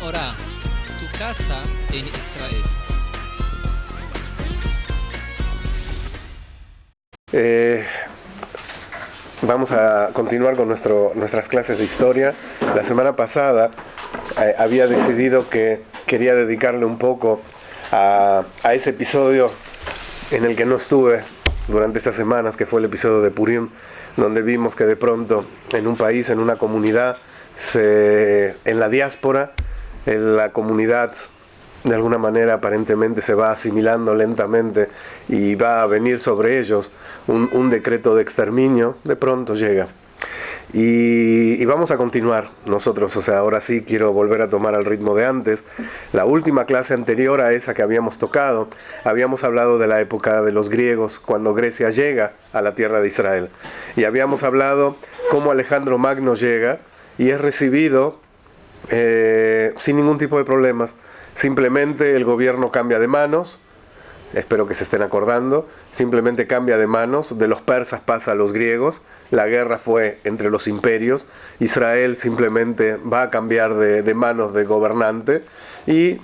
Orá, tu casa en Israel. Vamos a continuar con nuestras clases de historia. La semana pasada había decidido que quería dedicarle un poco a ese episodio en el que no estuve durante esas semanas, que fue el episodio de Purim, donde vimos que de pronto en un país, en una comunidad, en la diáspora, en la comunidad de alguna manera aparentemente se va asimilando lentamente y va a venir sobre ellos un decreto de exterminio. De pronto llega y vamos a continuar nosotros. O sea, ahora sí quiero volver a tomar el ritmo de antes. La última clase anterior a esa que habíamos tocado, habíamos hablado de la época de los griegos, cuando Grecia llega a la tierra de Israel, y habíamos hablado cómo Alejandro Magno llega y es recibido sin ningún tipo de problemas. Simplemente el gobierno cambia de manos, espero que se estén acordando, simplemente cambia de manos, de los persas pasa a los griegos, la guerra fue entre los imperios, Israel simplemente va a cambiar de manos de gobernante, y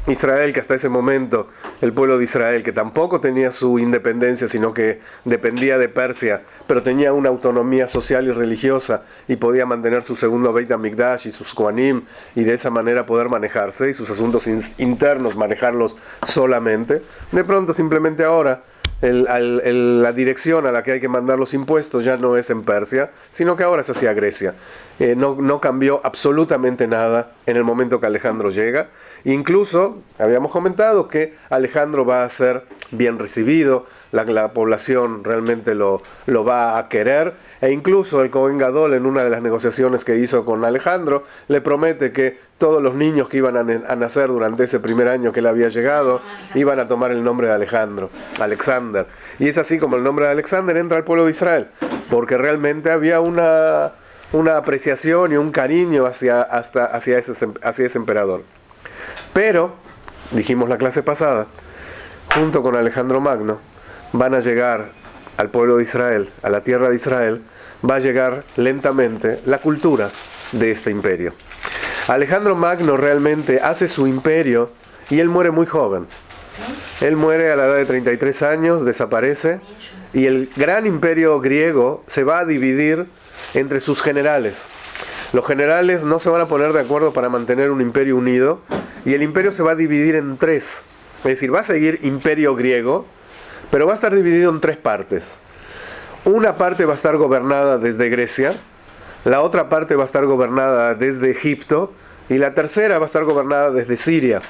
Israel, que hasta ese momento, el pueblo de Israel, que tampoco tenía su independencia, sino que dependía de Persia, pero tenía una autonomía social y religiosa, y podía mantener su segundo Beit HaMikdash y sus Kohanim, y de esa manera poder manejarse, y sus asuntos internos manejarlos solamente. De pronto, simplemente ahora, la dirección a la que hay que mandar los impuestos ya no es en Persia, sino que ahora es hacia Grecia. No cambió absolutamente nada en el momento que Alejandro llega. Incluso habíamos comentado que Alejandro va a ser bien recibido, la población realmente lo va a querer, e incluso el Cohen Gadol, en una de las negociaciones que hizo con Alejandro, le promete que todos los niños que iban a nacer durante ese primer año que él había llegado iban a tomar el nombre de Alexander. Y es así como el nombre de Alexander entra al pueblo de Israel, porque realmente había una apreciación y un cariño hacia ese emperador. Pero, dijimos la clase pasada, junto con Alejandro Magno, van a llegar al pueblo de Israel, a la tierra de Israel, va a llegar lentamente la cultura de este imperio. Alejandro Magno realmente hace su imperio y él muere muy joven. Él muere a la edad de 33 años, desaparece, y el gran imperio griego se va a dividir entre sus generales. Los generales no se van a poner de acuerdo para mantener un imperio unido, y el imperio se va a dividir en tres. Es decir, va a seguir imperio griego, pero va a estar dividido en tres partes. Una parte va a estar gobernada desde Grecia, la otra parte va a estar gobernada desde Egipto, y la tercera va a estar gobernada desde Siria.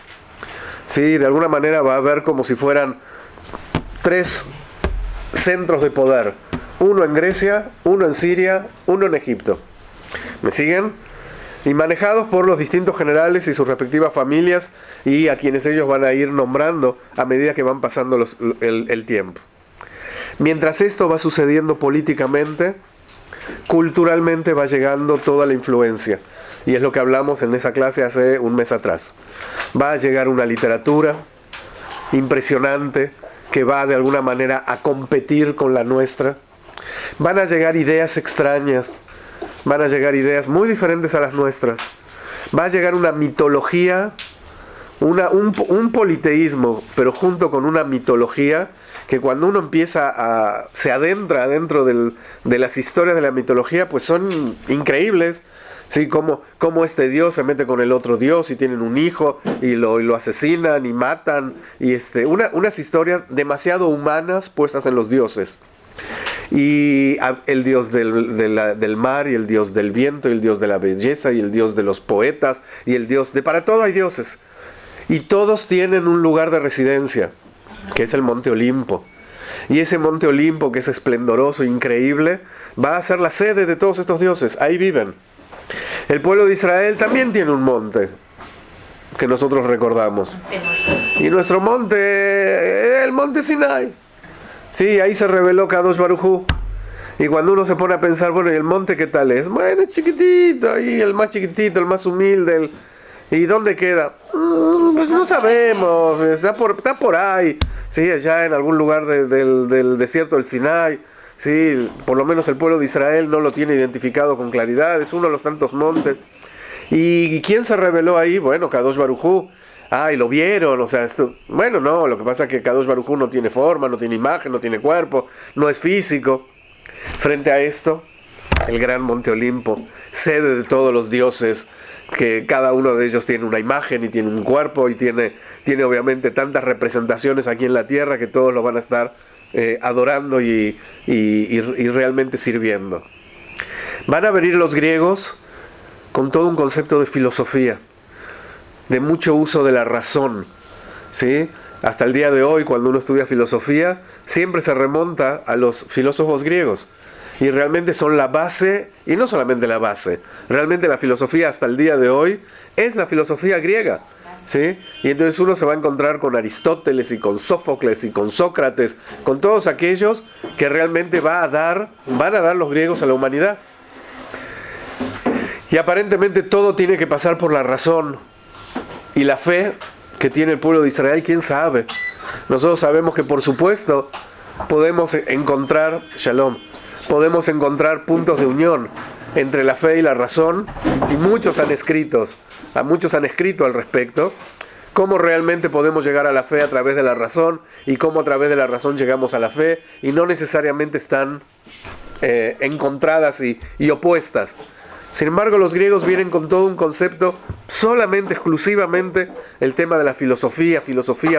Sí, de alguna manera va a haber como si fueran tres centros de poder. Uno en Grecia, uno en Siria, uno en Egipto. ¿Me siguen? Y manejados por los distintos generales y sus respectivas familias, y a quienes ellos van a ir nombrando a medida que van pasando el tiempo. Mientras esto va sucediendo políticamente, culturalmente va llegando toda la influencia. Y es lo que hablamos en esa clase hace un mes atrás. Va a llegar una literatura impresionante que va de alguna manera a competir con la nuestra. Van a llegar ideas extrañas, van a llegar ideas muy diferentes a las nuestras. Va a llegar una mitología, un politeísmo, pero junto con una mitología que cuando uno se adentra dentro de las historias de la mitología, pues son increíbles. Sí, como este dios se mete con el otro dios y tienen un hijo y lo asesinan y matan, y unas historias demasiado humanas puestas en los dioses. Y el dios del mar, y el dios del viento, y el dios de la belleza, y el dios de los poetas, y el dios para todo hay dioses. Y todos tienen un lugar de residencia, que es el Monte Olimpo. Y ese Monte Olimpo, que es esplendoroso, increíble, va a ser la sede de todos estos dioses. Ahí viven. El pueblo de Israel también tiene un monte que nosotros recordamos. Y nuestro monte, el monte Sinai. Sí, ahí se reveló Kadosh Baruj Hu. Y cuando uno se pone a pensar, bueno, ¿y el monte qué tal es? Bueno, es chiquitito, ahí el más chiquitito, el más humilde. ¿Y dónde queda? Pues no sabemos, está por ahí. Sí, allá en algún lugar del desierto del Sinai. Sí, por lo menos el pueblo de Israel no lo tiene identificado con claridad, es uno de los tantos montes. ¿Y quién se reveló ahí? Bueno, Kadosh Baruj Hu. Y lo vieron, o sea, bueno, no, lo que pasa es que Kadosh Baruj Hu no tiene forma, no tiene imagen, no tiene cuerpo, no es físico. Frente a esto, el gran Monte Olimpo, sede de todos los dioses, que cada uno de ellos tiene una imagen y tiene un cuerpo y tiene obviamente tantas representaciones aquí en la tierra que todos lo van a estar adorando y realmente sirviendo. Van a venir los griegos con todo un concepto de filosofía, de mucho uso de la razón, ¿sí? Hasta el día de hoy, cuando uno estudia filosofía, siempre se remonta a los filósofos griegos. Y realmente son la base, y no solamente la base, realmente la filosofía hasta el día de hoy es la filosofía griega, ¿sí? Y entonces uno se va a encontrar con Aristóteles y con Sófocles y con Sócrates, con todos aquellos que realmente van a dar los griegos a la humanidad. Y aparentemente todo tiene que pasar por la razón y la fe que tiene el pueblo de Israel, quién sabe. Nosotros sabemos que por supuesto podemos encontrar, Shalom, podemos encontrar puntos de unión entre la fe y la razón, y muchos han escrito al respecto, cómo realmente podemos llegar a la fe a través de la razón y cómo a través de la razón llegamos a la fe, y no necesariamente están encontradas y opuestas. Sin embargo, los griegos vienen con todo un concepto, solamente, exclusivamente, el tema de la filosofía,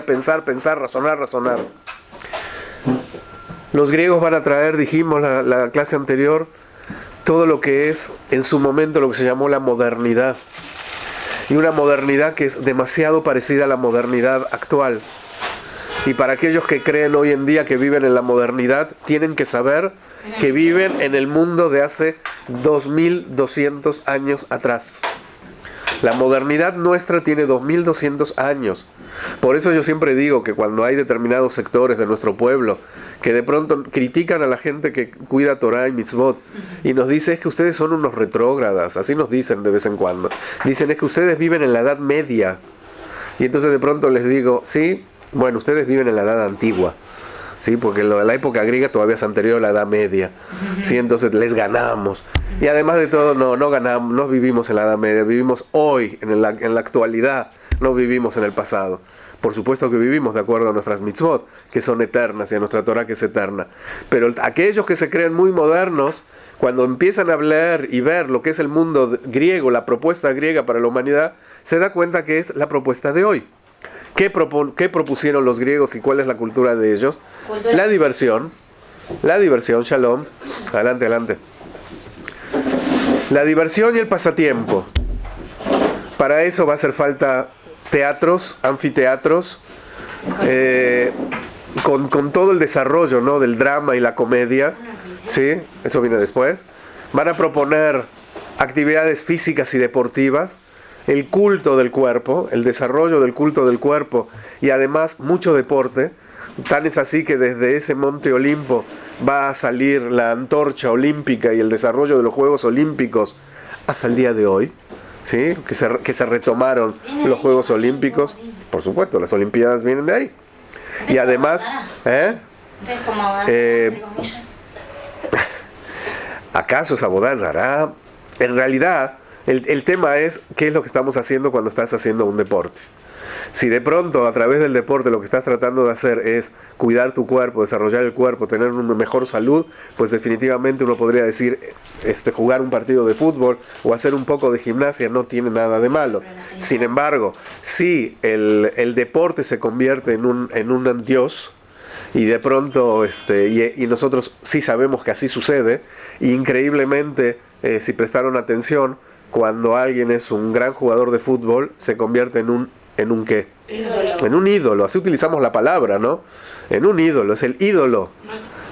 pensar, razonar. Los griegos van a traer, dijimos la clase anterior, todo lo que es en su momento lo que se llamó la modernidad. Y una modernidad que es demasiado parecida a la modernidad actual. Y para aquellos que creen hoy en día que viven en la modernidad, tienen que saber que viven en el mundo de hace 2200 años atrás. La modernidad nuestra tiene 2200 años. Por eso yo siempre digo que cuando hay determinados sectores de nuestro pueblo que de pronto critican a la gente que cuida Torah y Mitzvot y nos dice es que ustedes son unos retrógradas, así nos dicen de vez en cuando. Dicen es que ustedes viven en la Edad Media. Y entonces de pronto les digo, sí, bueno, ustedes viven en la Edad Antigua. ¿Sí? Porque la época griega todavía es anterior a la Edad Media, ¿sí? Entonces les ganamos. Y además de todo, no ganamos, no vivimos en la Edad Media, vivimos hoy, en la actualidad, no vivimos en el pasado. Por supuesto que vivimos de acuerdo a nuestras mitzvot, que son eternas, y a nuestra Torah, que es eterna. Pero aquellos que se creen muy modernos, cuando empiezan a hablar y ver lo que es el mundo griego, la propuesta griega para la humanidad, se da cuenta que es la propuesta de hoy. ¿Qué propusieron los griegos y cuál es la cultura de ellos? La diversión, Shalom, adelante. La diversión y el pasatiempo. Para eso va a hacer falta teatros, anfiteatros, con todo el desarrollo, ¿no?, del drama y la comedia, ¿sí? Eso viene después. Van a proponer actividades físicas y deportivas, el culto del cuerpo, el desarrollo del culto del cuerpo y además mucho deporte. Tan es así que desde ese Monte Olimpo va a salir la antorcha olímpica y el desarrollo de los Juegos Olímpicos hasta el día de hoy, ¿sí? Que se retomaron los Juegos Olímpicos. Por supuesto, las Olimpiadas vienen de ahí. Y además, ¿acaso es Abodá Zará? En realidad, el tema es qué es lo que estamos haciendo cuando estás haciendo un deporte. Si de pronto a través del deporte lo que estás tratando de hacer es cuidar tu cuerpo, desarrollar el cuerpo, tener una mejor salud, pues definitivamente uno podría decir jugar un partido de fútbol o hacer un poco de gimnasia no tiene nada de malo. Sin embargo, si el deporte se convierte en un dios, y de pronto y nosotros sí sabemos que así sucede, y increíblemente si prestaron atención, cuando alguien es un gran jugador de fútbol se convierte en un ¿qué? Ídolo. En un ídolo, así utilizamos la palabra, ¿no? En un ídolo, es el ídolo.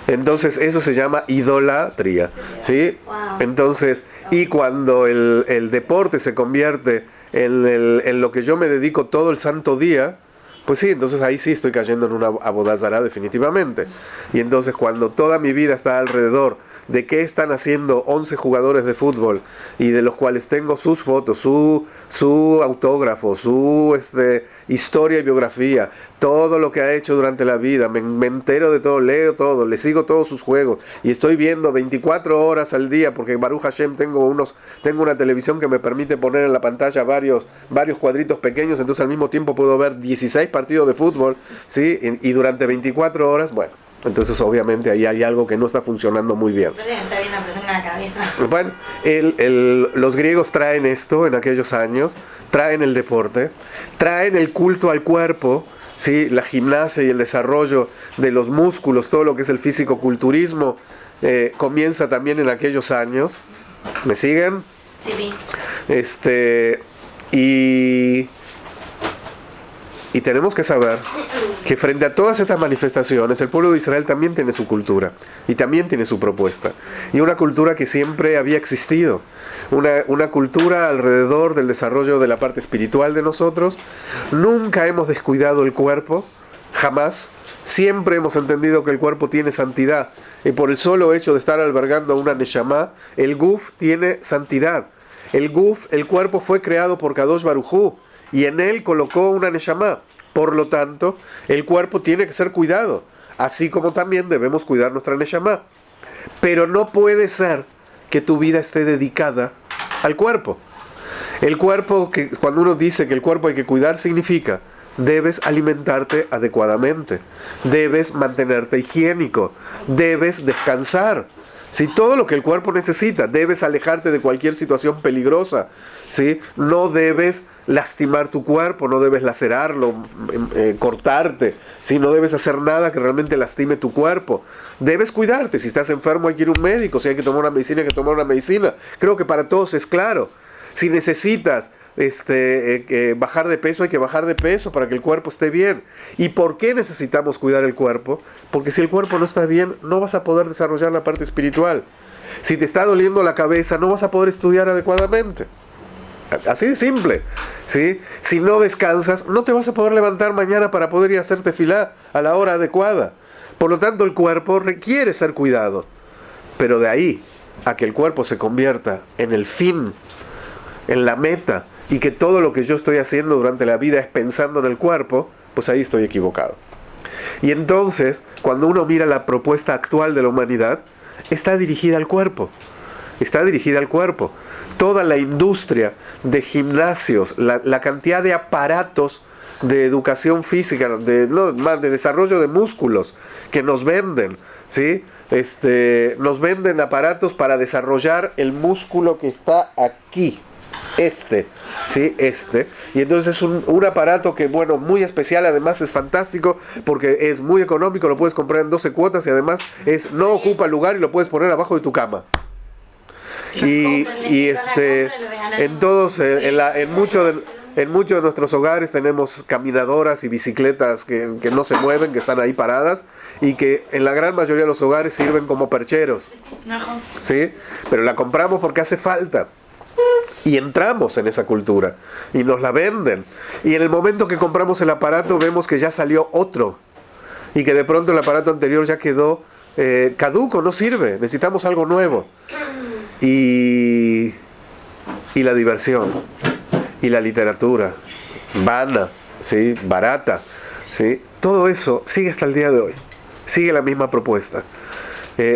Entonces eso se llama idolatría, ¿sí? Wow. Entonces, y cuando el deporte se convierte en lo que yo me dedico todo el santo día, pues sí, entonces ahí sí estoy cayendo en una abodá zará definitivamente. Y entonces cuando toda mi vida está alrededor de qué están haciendo 11 jugadores de fútbol y de los cuales tengo sus fotos, su autógrafo, su historia y biografía, todo lo que ha hecho durante la vida, me entero de todo, leo todo, le sigo todos sus juegos y estoy viendo 24 horas al día porque Baruch Hashem tengo una televisión que me permite poner en la pantalla varios cuadritos pequeños, entonces al mismo tiempo puedo ver 16 partidos de fútbol, ¿sí? Y durante 24 horas, bueno, entonces obviamente ahí hay algo que no está funcionando muy bien. Está bien la presión en la cabeza. Bueno, los griegos traen esto en aquellos años, traen el deporte, traen el culto al cuerpo, ¿sí? La gimnasia y el desarrollo de los músculos, todo lo que es el físico-culturismo, comienza también en aquellos años. ¿Me siguen? Sí. Y tenemos que saber que frente a todas estas manifestaciones, el pueblo de Israel también tiene su cultura y también tiene su propuesta. Y una cultura que siempre había existido. Una cultura alrededor del desarrollo de la parte espiritual de nosotros. Nunca hemos descuidado el cuerpo, jamás. Siempre hemos entendido que el cuerpo tiene santidad. Y por el solo hecho de estar albergando una neshama, el guf tiene santidad. El cuerpo fue creado por Kadosh Baruj Hu, y en él colocó una neshama. Por lo tanto, el cuerpo tiene que ser cuidado, así como también debemos cuidar nuestra neshama. Pero no puede ser que tu vida esté dedicada al cuerpo. El cuerpo, cuando uno dice que el cuerpo hay que cuidar, significa debes alimentarte adecuadamente, debes mantenerte higiénico, debes descansar. ¿Sí? Todo lo que el cuerpo necesita, debes alejarte de cualquier situación peligrosa, ¿sí? No debes lastimar tu cuerpo, no debes lacerarlo, cortarte, ¿sí? No debes hacer nada que realmente lastime tu cuerpo. Debes cuidarte, si estás enfermo hay que ir a un médico, si hay que tomar una medicina hay que tomar una medicina. Creo que para todos es claro. Si necesitas bajar de peso, hay que bajar de peso para que el cuerpo esté bien. ¿Y por qué necesitamos cuidar el cuerpo? Porque si el cuerpo no está bien, no vas a poder desarrollar la parte espiritual. Si te está doliendo la cabeza, no vas a poder estudiar adecuadamente. Así de simple, ¿sí? Si no descansas, no te vas a poder levantar mañana para poder ir a hacer tefilá a la hora adecuada. Por lo tanto, el cuerpo requiere ser cuidado. Pero de ahí a que el cuerpo se convierta en el fin, en la meta, y que todo lo que yo estoy haciendo durante la vida es pensando en el cuerpo, pues ahí estoy equivocado. Y entonces, cuando uno mira la propuesta actual de la humanidad, está dirigida al cuerpo. Está dirigida al cuerpo. Toda la industria de gimnasios, la cantidad de aparatos de educación física, de desarrollo de músculos que nos venden, ¿sí? Nos venden aparatos para desarrollar el músculo que está aquí. ¿Sí? Y entonces es un aparato que, bueno, muy especial, además es fantástico porque es muy económico, lo puedes comprar en 12 cuotas y además no ocupa lugar y lo puedes poner abajo de tu cama. En muchos de nuestros hogares tenemos caminadoras y bicicletas que no se mueven, que están ahí paradas y que en la gran mayoría de los hogares sirven como percheros, ¿sí? Pero la compramos porque hace falta. Y entramos en esa cultura y nos la venden, y en el momento que compramos el aparato vemos que ya salió otro y que de pronto el aparato anterior ya quedó caduco, no sirve, necesitamos algo nuevo. Y la diversión y la literatura vana, ¿sí? Barata, ¿sí? Todo eso sigue hasta el día de hoy, sigue la misma propuesta.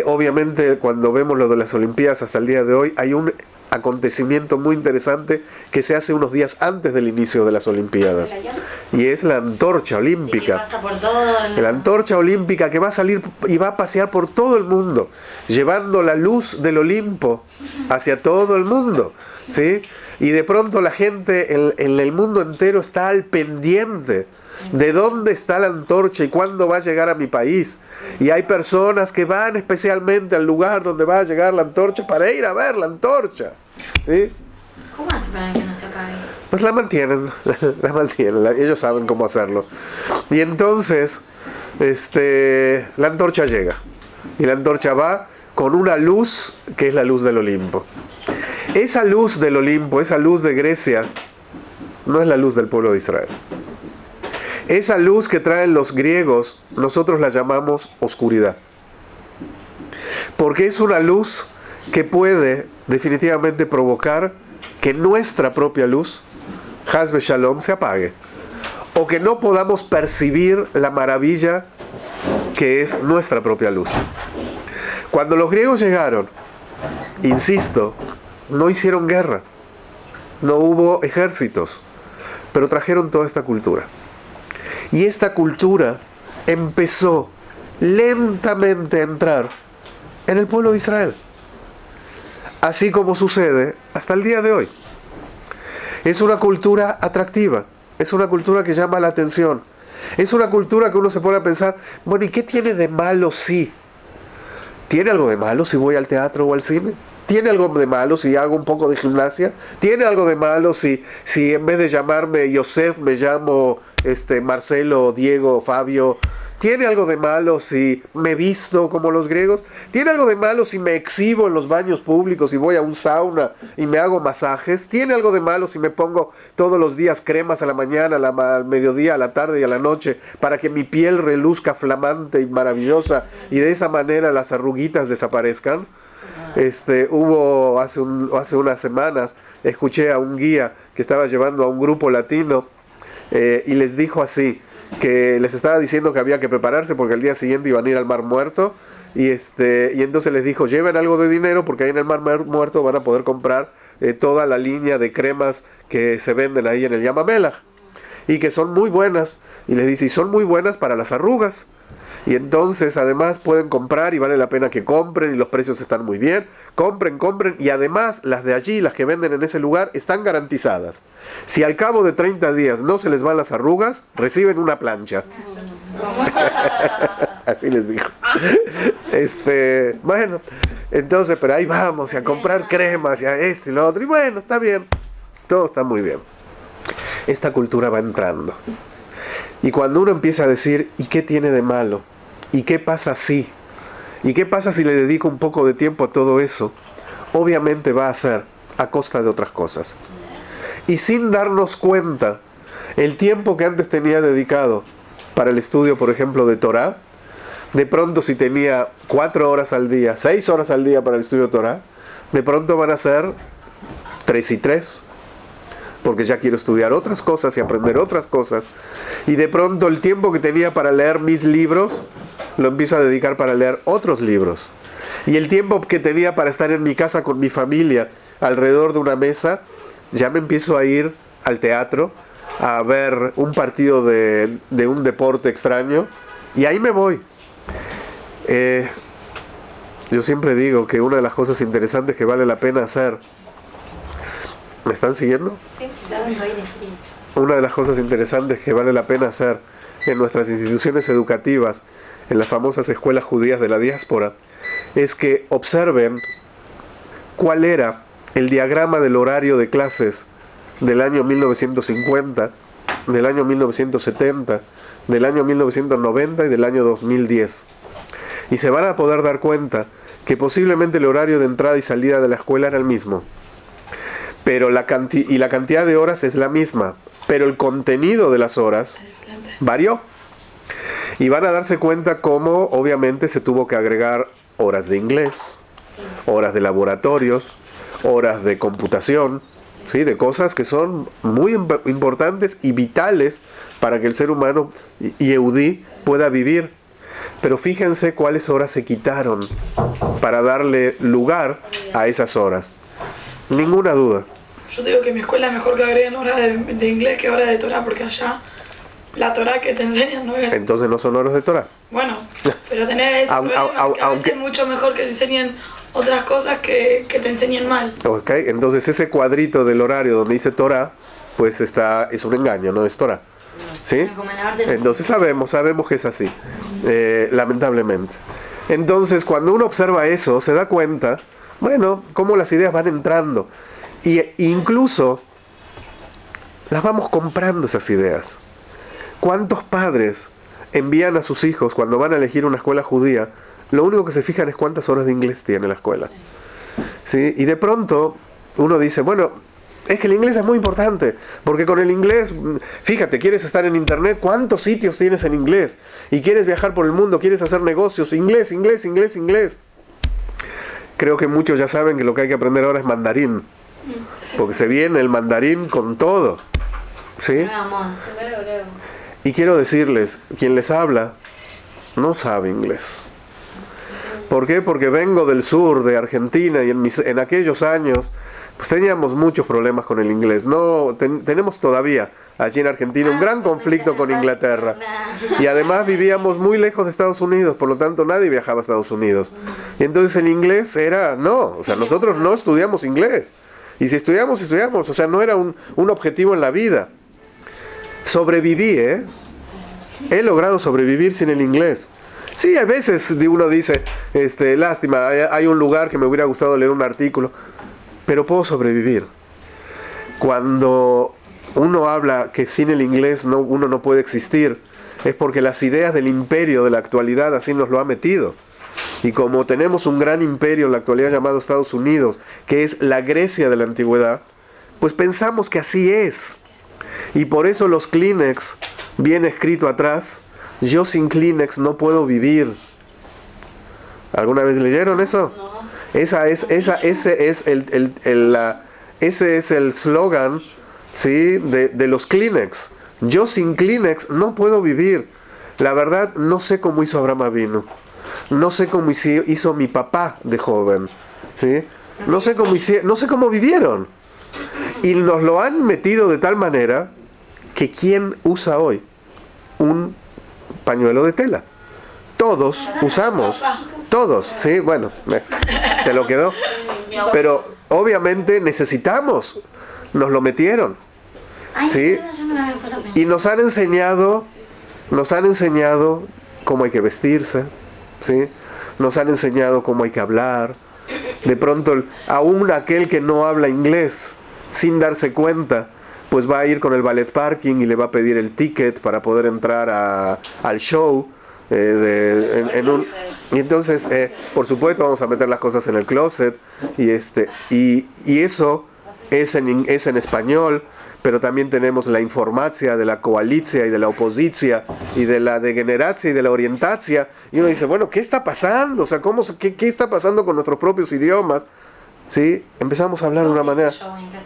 Obviamente cuando vemos lo de las Olimpiadas hasta el día de hoy, hay un acontecimiento muy interesante que se hace unos días antes del inicio de las Olimpiadas, y es la antorcha olímpica. La antorcha olímpica que va a salir y va a pasear por todo el mundo, llevando la luz del Olimpo hacia todo el mundo, ¿sí? Y de pronto la gente en el mundo entero está al pendiente de dónde está la antorcha y cuándo va a llegar a mi país. Y hay personas que van especialmente al lugar donde va a llegar la antorcha para ir a ver la antorcha, ¿sí? ¿Cómo hace para que no se apague? Pues la mantienen, ellos saben cómo hacerlo. Y entonces la antorcha llega y la antorcha va con una luz que es la luz del Olimpo. Esa luz del Olimpo, esa luz de Grecia, no es la luz del pueblo de Israel. Esa luz que traen los griegos, nosotros la llamamos oscuridad. Porque es una luz que puede definitivamente provocar que nuestra propia luz, Hasbe Shalom, se apague. O que no podamos percibir la maravilla que es nuestra propia luz. Cuando los griegos llegaron, insisto, no hicieron guerra, no hubo ejércitos, pero trajeron toda esta cultura. Y esta cultura empezó lentamente a entrar en el pueblo de Israel. Así como sucede hasta el día de hoy. Es una cultura atractiva, es una cultura que llama la atención. Es una cultura que uno se pone a pensar, bueno, ¿y qué tiene de malo si? ¿Tiene algo de malo si voy al teatro o al cine? ¿Tiene algo de malo si hago un poco de gimnasia? ¿Tiene algo de malo si en vez de llamarme Yosef me llamo Marcelo, Diego, Fabio? ¿Tiene algo de malo si me visto como los griegos? ¿Tiene algo de malo si me exhibo en los baños públicos y voy a un sauna y me hago masajes? ¿Tiene algo de malo si me pongo todos los días cremas a la mañana, al mediodía, a la tarde y a la noche para que mi piel reluzca flamante y maravillosa y de esa manera las arruguitas desaparezcan? Hubo hace unas semanas, escuché a un guía que estaba llevando a un grupo latino y les dijo así, que les estaba diciendo que había que prepararse porque al día siguiente iban a ir al Mar Muerto y entonces les dijo, lleven algo de dinero porque ahí en el Mar Muerto van a poder comprar toda la línea de cremas que se venden ahí en el Yam HaMelech y que son muy buenas, y les dice, y son muy buenas para las arrugas, y entonces además pueden comprar y vale la pena que compren y los precios están muy bien, compren, y además las de allí, las que venden en ese lugar, están garantizadas. Si al cabo de 30 días no se les van las arrugas, reciben una plancha. Así les dijo. Bueno, entonces, pero ahí vamos, y a comprar cremas, y a esto y lo otro, y bueno, está bien, todo está muy bien. Esta cultura va entrando. Y cuando uno empieza a decir, ¿y qué tiene de malo? ¿Y qué pasa si? ¿Y qué pasa si le dedico un poco de tiempo a todo eso? Obviamente va a ser a costa de otras cosas. Y sin darnos cuenta, el tiempo que antes tenía dedicado para el estudio, por ejemplo, de Torah, de pronto si tenía 4 horas al día, 6 horas al día para el estudio de Torah, de pronto van a ser 3 y 3, porque ya quiero estudiar otras cosas y aprender otras cosas. Y de pronto el tiempo que tenía para leer mis libros, lo empiezo a dedicar para leer otros libros. Y el tiempo que tenía para estar en mi casa con mi familia, alrededor de una mesa, ya me empiezo a ir al teatro, a ver un partido de un deporte extraño, y ahí me voy. Yo siempre digo que una de las cosas interesantes que vale la pena hacer... ¿Me están siguiendo? Sí, estoy de frío. Una de las cosas interesantes que vale la pena hacer en nuestras instituciones educativas, en las famosas escuelas judías de la diáspora, es que observen cuál era el diagrama del horario de clases del año 1950, del año 1970, del año 1990 y del año 2010. Y se van a poder dar cuenta que posiblemente el horario de entrada y salida de la escuela era el mismo. Pero la cantidad de horas es la misma, pero el contenido de las horas varió. Y van a darse cuenta cómo obviamente se tuvo que agregar horas de inglés, horas de laboratorios, horas de computación, ¿sí? De cosas que son muy importantes y vitales para que el ser humano yehudí pueda vivir. Pero fíjense cuáles horas se quitaron para darle lugar a esas horas. Ninguna duda. Yo te digo que en mi escuela es mejor que agreguen horas de inglés que horas de Torah, porque allá la Torah que te enseñan no es... Entonces no son horas de Torah. Bueno, pero tenés ese problema, que a veces es mucho mejor que te enseñen otras cosas que te enseñen mal. Ok, entonces ese cuadrito del horario donde dice Torah, pues es un engaño, no es Torah. ¿Sí? Entonces sabemos que es así, lamentablemente. Entonces cuando uno observa eso, se da cuenta, bueno, cómo las ideas van entrando. Y incluso las vamos comprando esas ideas. ¿Cuántos padres envían a sus hijos cuando van a elegir una escuela judía? Lo único que se fijan es cuántas horas de inglés tiene la escuela. ¿Sí? Y de pronto uno dice, bueno, es que el inglés es muy importante, porque con el inglés, fíjate, quieres estar en internet, ¿cuántos sitios tienes en inglés? Y quieres viajar por el mundo, quieres hacer negocios, inglés. creo que muchos ya saben que lo que hay que aprender ahora es mandarín. Porque se viene el mandarín con todo. ¿Sí? Y quiero decirles, quien les habla no sabe inglés. ¿Por qué? Porque vengo del sur, de Argentina, y en aquellos años pues teníamos muchos problemas con el inglés. No, tenemos todavía allí en Argentina un gran conflicto con Inglaterra. Y además vivíamos muy lejos de Estados Unidos, por lo tanto nadie viajaba a Estados Unidos. Y entonces el inglés era, no, o sea, nosotros no estudiamos inglés. Y si estudiamos, estudiamos, o sea, no era un objetivo en la vida. Sobreviví, he logrado sobrevivir sin el inglés. Sí, a veces uno dice, lástima, hay un lugar que me hubiera gustado leer un artículo, pero puedo sobrevivir. Cuando uno habla que sin el inglés uno no puede existir, es porque las ideas del imperio de la actualidad así nos lo ha metido. Y como tenemos un gran imperio en la actualidad llamado Estados Unidos, que es la Grecia de la antigüedad, pues pensamos que así es. Y por eso los Kleenex, viene escrito atrás, yo sin Kleenex no puedo vivir. ¿Alguna vez leyeron eso? No. Ese es el slogan, ¿sí? de los Kleenex. Yo sin Kleenex no puedo vivir. La verdad, no sé cómo hizo Abraham Avinu. No sé cómo hizo mi papá de joven. ¿Sí? No sé cómo vivieron. Y nos lo han metido de tal manera que ¿quién usa hoy un pañuelo de tela? Todos usamos. Todos, sí, bueno, se lo quedó. Pero obviamente necesitamos. Nos lo metieron. ¿Sí? Y nos han enseñado cómo hay que vestirse, ¿sí? Nos han enseñado cómo hay que hablar. De pronto, aún aquel que no habla inglés, sin darse cuenta, pues va a ir con el ballet parking y le va a pedir el ticket para poder entrar al show. Y entonces, por supuesto, vamos a meter las cosas en el closet. Y eso es en español. Pero también tenemos la informacia de la coalicia y de la oposicia y de la degeneracia y de la orientacia. Y uno dice, bueno, ¿qué está pasando? O sea, ¿qué está pasando con nuestros propios idiomas? ¿Sí? Empezamos a hablar de una manera...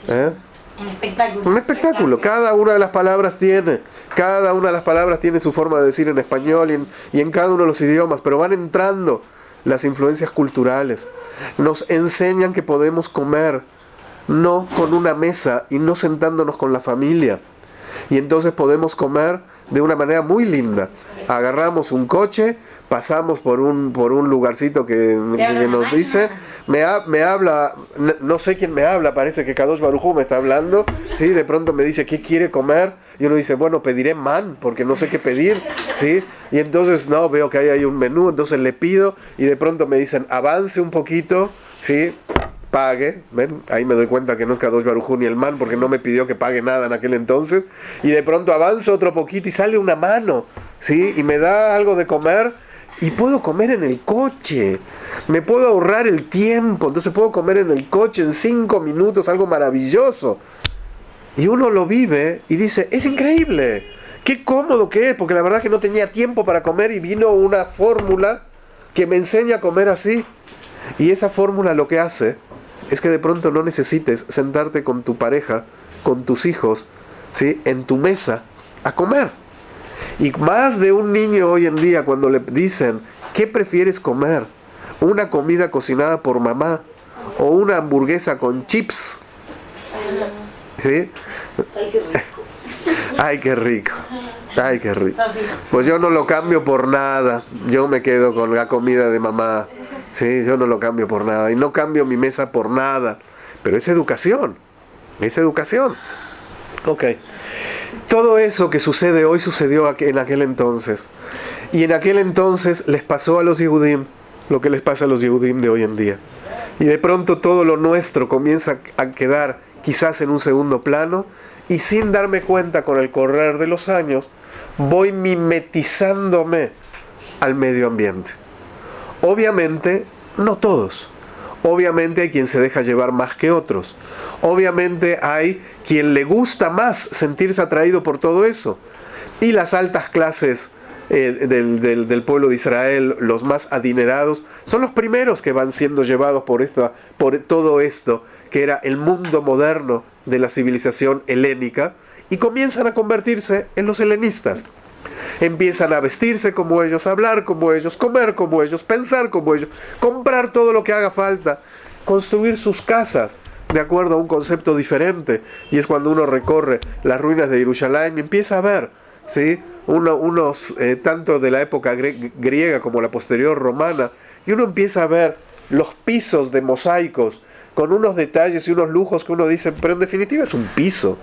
En espectáculo. Un espectáculo. Cada una de las palabras tiene su forma de decir en español y en cada uno de los idiomas. Pero van entrando las influencias culturales. Nos enseñan que podemos comer no con una mesa y no sentándonos con la familia. Y entonces podemos comer de una manera muy linda. Agarramos un coche, pasamos por un lugarcito que nos dice, me habla, no sé quién me habla, parece que Kadosh Baruj Hu me está hablando, ¿sí? De pronto me dice, ¿qué quiere comer? Y uno dice, bueno, pediré man, porque no sé qué pedir, ¿sí? Y entonces, no, veo que ahí hay un menú, entonces le pido, y de pronto me dicen, avance un poquito, ¿sí? Pague, ¿ven? Ahí me doy cuenta que no es Kadosh Baruj Hu ni el man, porque no me pidió que pague nada en aquel entonces, y de pronto avanzo otro poquito y sale una mano, ¿sí? Y me da algo de comer, y puedo comer en el coche, me puedo ahorrar el tiempo, entonces puedo comer en el coche en 5 minutos, algo maravilloso. Y uno lo vive y dice, es increíble, qué cómodo que es, porque la verdad que no tenía tiempo para comer y vino una fórmula que me enseña a comer así. Y esa fórmula lo que hace es que de pronto no necesites sentarte con tu pareja, con tus hijos, ¿sí? En tu mesa a comer. Y más de un niño hoy en día, cuando le dicen, ¿qué prefieres comer? ¿Una comida cocinada por mamá o una hamburguesa con chips? ¿Sí? Ay, qué rico. Ay, qué rico. Pues yo no lo cambio por nada. Yo me quedo con la comida de mamá. Sí, yo no lo cambio por nada. Y no cambio mi mesa por nada. Pero es educación. Es educación. Ok. Todo eso que sucede hoy sucedió en aquel entonces. Y en aquel entonces les pasó a los Yehudim lo que les pasa a los Yehudim de hoy en día. Y de pronto todo lo nuestro comienza a quedar quizás en un segundo plano. Y sin darme cuenta, con el correr de los años, voy mimetizándome al medio ambiente. Obviamente, no todos. Obviamente hay quien se deja llevar más que otros. Obviamente hay quien le gusta más sentirse atraído por todo eso. Y las altas clases del pueblo de Israel, los más adinerados, son los primeros que van siendo llevados por todo esto, que era el mundo moderno de la civilización helénica, y comienzan a convertirse en los helenistas. Empiezan a vestirse como ellos, a hablar como ellos, comer como ellos, pensar como ellos, comprar todo lo que haga falta, construir sus casas de acuerdo a un concepto diferente. Y es cuando uno recorre las ruinas de Jerusalén y empieza a ver, ¿sí?, unos tanto de la época griega como la posterior romana, y uno empieza a ver los pisos de mosaicos con unos detalles y unos lujos que uno dice, pero en definitiva es un piso,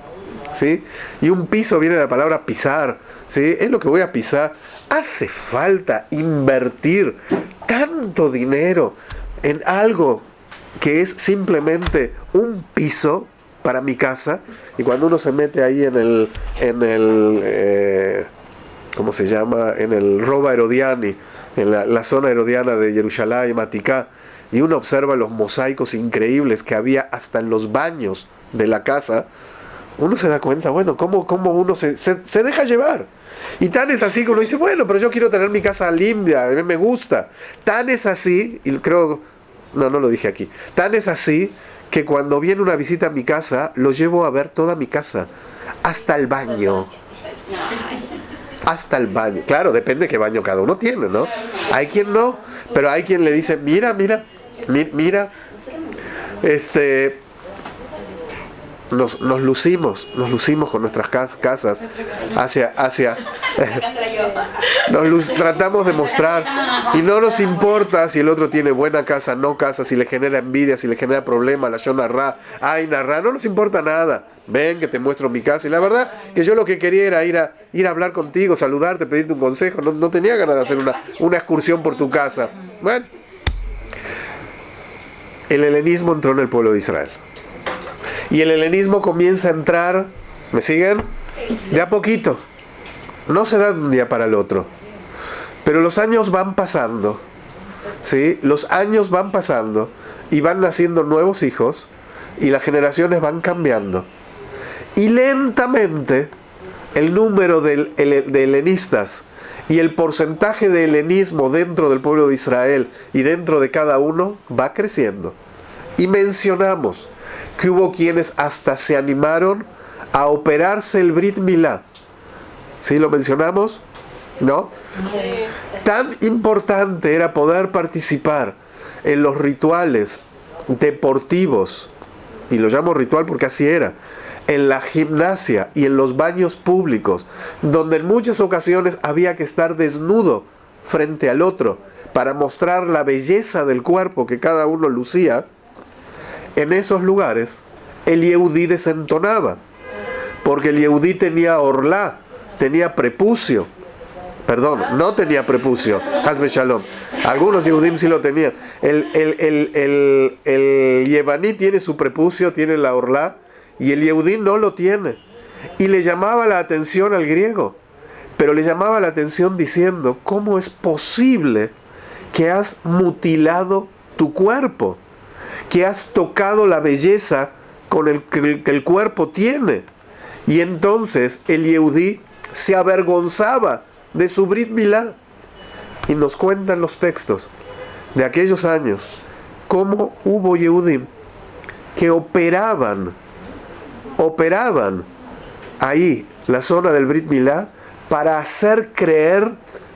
¿sí? Y un piso viene de la palabra pisar, ¿sí? Es lo que voy a pisar. Hace falta invertir tanto dinero en algo que es simplemente un piso para mi casa. Y cuando uno se mete ahí en el ¿cómo se llama? En el Roba Herodiani, en la zona herodiana de Jerusalén y Maticá, y uno observa los mosaicos increíbles que había hasta en los baños de la casa, uno se da cuenta, bueno, cómo uno se deja llevar. Y tan es así que uno dice, bueno, pero yo quiero tener mi casa limpia, a mí me gusta. Tan es así, y creo, no lo dije aquí, tan es así que cuando viene una visita a mi casa, lo llevo a ver toda mi casa, hasta el baño. Hasta el baño. Claro, depende de qué baño cada uno tiene, ¿no? Hay quien no, pero hay quien le dice, mira, nos lucimos con nuestras casas hacia tratamos de mostrar, y no nos importa si el otro tiene buena casa, no casa, si le genera envidia, si le genera problemas, la Shona Ra, Aina Ra, no nos importa nada. Ven que te muestro mi casa. Y la verdad que yo lo que quería era ir a hablar contigo, saludarte, pedirte un consejo. No tenía ganas de hacer una excursión por tu casa. Bueno, el helenismo entró en el pueblo de Israel. Y el helenismo comienza a entrar, ¿me siguen? De a poquito. No se da de un día para el otro. Pero los años van pasando, ¿sí? Los años van pasando y van naciendo nuevos hijos y las generaciones van cambiando. Y lentamente el número de helenistas y el porcentaje de helenismo dentro del pueblo de Israel y dentro de cada uno va creciendo. Y mencionamos que hubo quienes hasta se animaron a operarse el Brit Milá. ¿Sí lo mencionamos? ¿No? Tan importante era poder participar en los rituales deportivos, y lo llamo ritual porque así era, en la gimnasia y en los baños públicos, donde en muchas ocasiones había que estar desnudo frente al otro para mostrar la belleza del cuerpo que cada uno lucía. En esos lugares el Yehudí desentonaba, porque el Yehudí tenía orlá, tenía prepucio. Perdón, no tenía prepucio, Hazbe Shalom. Algunos Yehudim sí lo tenían. El Yevaní tiene su prepucio, tiene la orlá, y el Yehudí no lo tiene. Y le llamaba la atención al griego, pero le llamaba la atención diciendo, ¿cómo es posible que has mutilado tu cuerpo? Que has tocado la belleza con que el cuerpo tiene. Y entonces el Yehudí se avergonzaba de su Brit Milá. Y nos cuentan los textos de aquellos años cómo hubo Yehudim que operaban ahí la zona del Brit Milá para hacer creer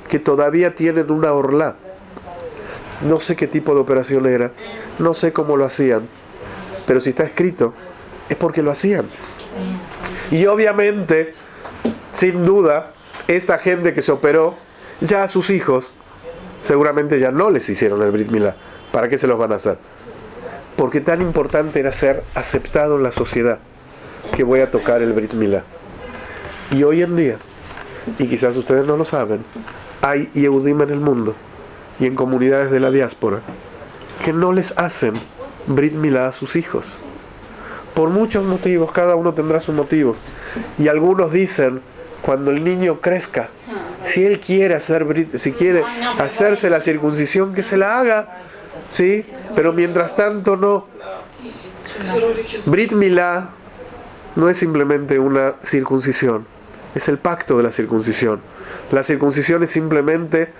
que todavía tienen una orlá. No sé qué tipo de operación era, no sé cómo lo hacían, pero si está escrito es porque lo hacían. Y obviamente, sin duda, esta gente que se operó, ya a sus hijos seguramente ya no les hicieron el Brit Milá. ¿Para qué se los van a hacer? Porque tan importante era ser aceptado en la sociedad que voy a tocar el Brit Milá. Y hoy en día, y quizás ustedes no lo saben, hay Yehudim en el mundo y en comunidades de la diáspora que no les hacen Brit Milá a sus hijos. Por muchos motivos, cada uno tendrá su motivo. Y algunos dicen, cuando el niño crezca, si él quiere hacerse la circuncisión, que se la haga, ¿sí? Pero mientras tanto no. Brit Milá no es simplemente una circuncisión, es el pacto de la circuncisión. La circuncisión es simplemente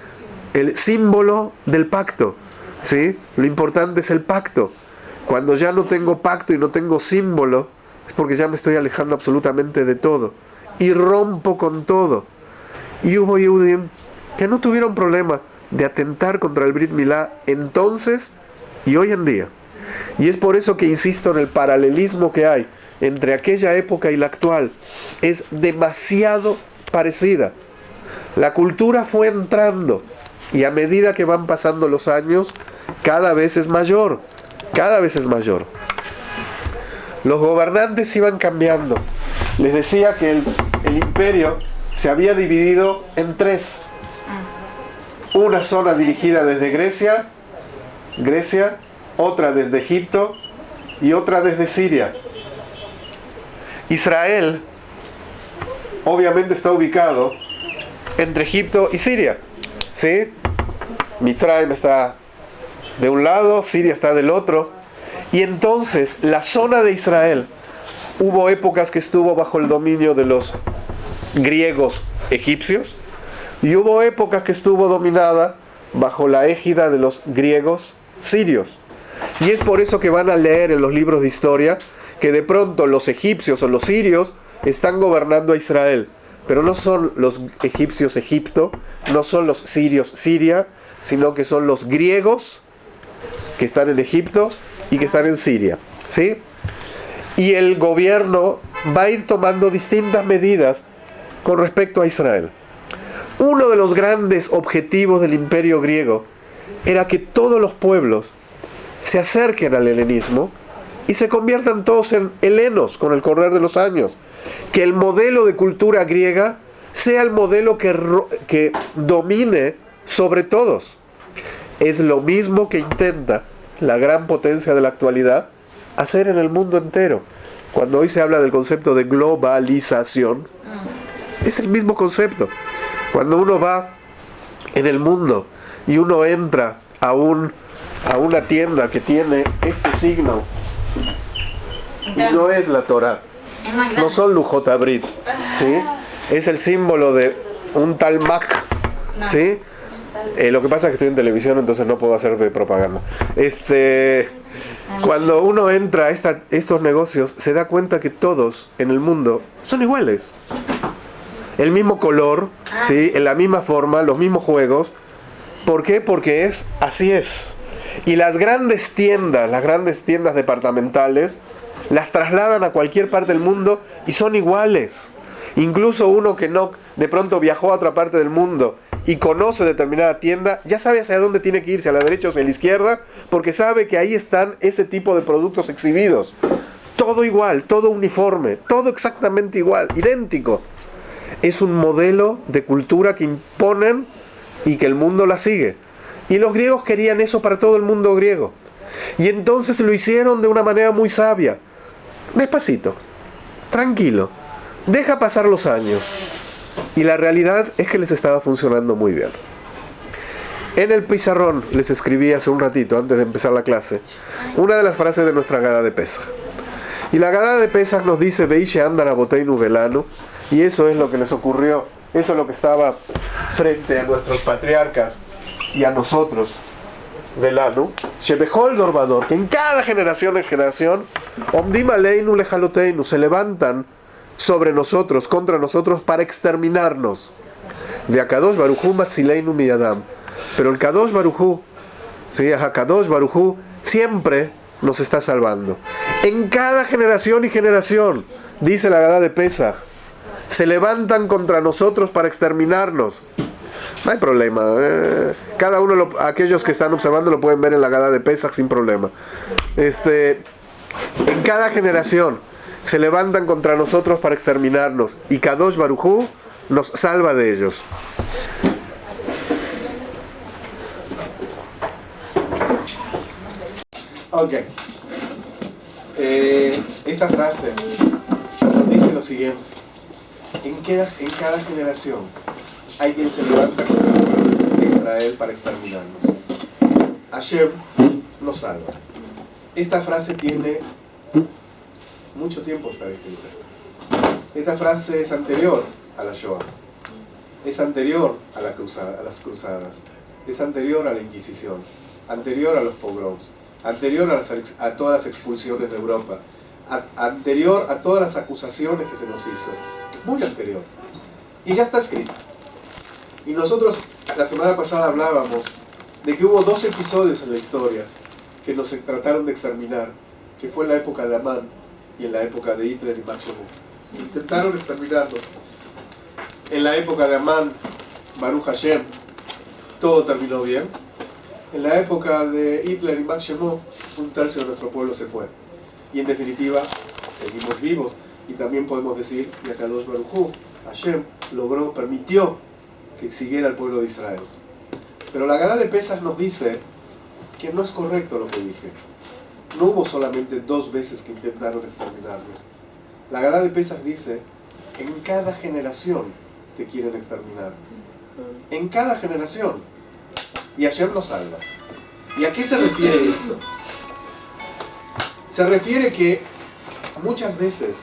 el símbolo del pacto, ¿sí? Lo importante es el pacto. Cuando ya no tengo pacto y no tengo símbolo, es porque ya me estoy alejando absolutamente de todo y rompo con todo. Y hubo Yehudim que no tuvieron problema de atentar contra el Brit Milá entonces y hoy en día. Y es por eso que insisto en el paralelismo que hay entre aquella época y la actual. Es demasiado parecida. La cultura fue entrando y a medida que van pasando los años, cada vez es mayor, cada vez es mayor. Los gobernantes iban cambiando. Les decía que el imperio se había dividido en tres. Una zona dirigida desde Grecia, otra desde Egipto y otra desde Siria. Israel obviamente está ubicado entre Egipto y Siria, ¿sí? Mitzrayim está de un lado, Siria está del otro. Y entonces la zona de Israel, hubo épocas que estuvo bajo el dominio de los griegos egipcios y hubo épocas que estuvo dominada bajo la égida de los griegos sirios. Y es por eso que van a leer en los libros de historia que de pronto los egipcios o los sirios están gobernando a Israel. Pero no son los egipcios Egipto, no son los sirios Siria, sino que son los griegos que están en Egipto y que están en Siria, ¿sí? Y el gobierno va a ir tomando distintas medidas con respecto a Israel. Uno de los grandes objetivos del imperio griego era que todos los pueblos se acerquen al helenismo y se conviertan todos en helenos con el correr de los años. Que el modelo de cultura griega sea el modelo que domine sobre todos. Es lo mismo que intenta la gran potencia de la actualidad hacer en el mundo entero. Cuando hoy se habla del concepto de globalización, es el mismo concepto. Cuando uno va en el mundo y uno entra a una tienda que tiene este signo y no es la Torah, no son Lujot Abrit, ¿sí? Es el símbolo de un tal Mac, ¿sí? Lo que pasa es que estoy en televisión, entonces no puedo hacer propaganda. Cuando uno entra a estos negocios, se da cuenta que todos en el mundo son iguales. El mismo color, ¿sí? En la misma forma, los mismos juegos. ¿Por qué? Porque así es. Y las grandes tiendas departamentales, las trasladan a cualquier parte del mundo y son iguales. Incluso uno que no de pronto viajó a otra parte del mundo y conoce determinada tienda, ya sabe hacia dónde tiene que irse, a la derecha o hacia la izquierda, porque sabe que ahí están ese tipo de productos exhibidos. Todo igual, todo uniforme, todo exactamente igual, idéntico. Es un modelo de cultura que imponen y que el mundo la sigue. Y los griegos querían eso para todo el mundo griego. Y entonces lo hicieron de una manera muy sabia. Despacito, tranquilo, deja pasar los años. Y la realidad es que les estaba funcionando muy bien. En el pizarrón les escribí hace un ratito, antes de empezar la clase, una de las frases de nuestra Haggadah de Pesach. Y la Haggadah de Pesach nos dice: Veishe andan aboteinu velanu. Y eso es lo que les ocurrió, eso es lo que estaba frente a nuestros patriarcas y a nosotros. Velanu, Shebehol Dorvador, que en cada generación Omdim aleinu lejaloteinu, se levantan sobre nosotros, contra nosotros, para exterminarnos. Veakadosh Baruchu matzileinu miyadam. Pero el Kadosh Baruchu, ¿sí? Hakadosh Baruchu siempre nos está salvando. En cada generación y generación, dice la Haggadah de Pesach, se levantan contra nosotros para exterminarnos. No hay problema. Cada uno, aquellos que están observando, lo pueden ver en la Haggadah de Pesach sin problema. En cada generación se levantan contra nosotros para exterminarnos, y Kadosh Baruchu nos salva de ellos. Ok. Esta frase nos dice lo siguiente: en cada generación hay quien se levanta contra el pueblo de Israel para exterminarnos. Hashem nos salva. Esta frase tiene mucho tiempo estar escrita. Esta frase es anterior a la Shoah. Es anterior a las cruzadas. Es anterior a la Inquisición. Anterior a los pogroms. Anterior a todas las expulsiones de Europa. Anterior a todas las acusaciones que se nos hizo. Muy anterior. Y ya está escrito. Y nosotros la semana pasada hablábamos de que hubo 2 episodios en la historia que nos trataron de exterminar, que fue en la época de Amán y en la época de Hitler y Max Schmeling. Intentaron exterminarnos. En la época de Amán, Baruch Hashem, todo terminó bien. En la época de Hitler y Max Schmeling, 1/3 de nuestro pueblo se fue. Y en definitiva, seguimos vivos. Y también podemos decir que Akadosh Baruj Hu, Hashem, permitió que siguiera el pueblo de Israel. Pero la Agadá de Pesach nos dice que no es correcto lo que dije. No hubo solamente 2 veces que intentaron exterminarnos. La Agadá de Pesach dice, en cada generación te quieren exterminar. En cada generación. Y Hashem nos salva. ¿Y a qué se refiere esto? Se refiere que muchas veces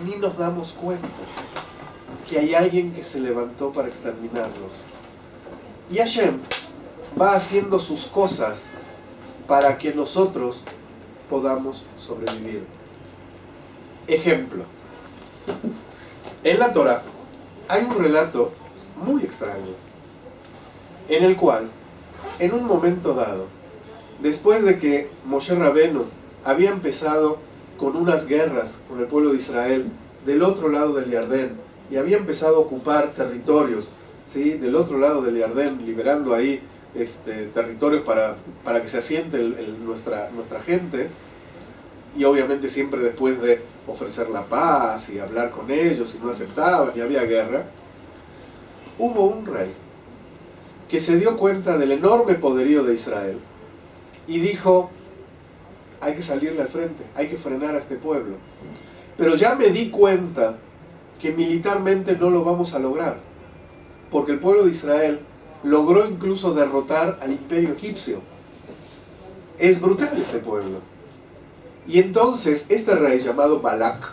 ni nos damos cuenta que hay alguien que se levantó para exterminarnos. Y Hashem va haciendo sus cosas para que nosotros podamos sobrevivir. Ejemplo. En la Torah hay un relato muy extraño, en el cual, en un momento dado, después de que Moshe Rabenu había empezado con unas guerras con el pueblo de Israel del otro lado del Jordán, y había empezado a ocupar territorios, ¿sí?, del otro lado del Jordán, liberando ahí territorios para que se asiente nuestra gente, y obviamente siempre después de ofrecer la paz y hablar con ellos, y no aceptaban, y había guerra, hubo un rey que se dio cuenta del enorme poderío de Israel y dijo, hay que salirle al frente, hay que frenar a este pueblo. Pero ya me di cuenta que militarmente no lo vamos a lograr, porque el pueblo de Israel logró incluso derrotar al imperio egipcio. Es brutal este pueblo. Y entonces este rey llamado Balak,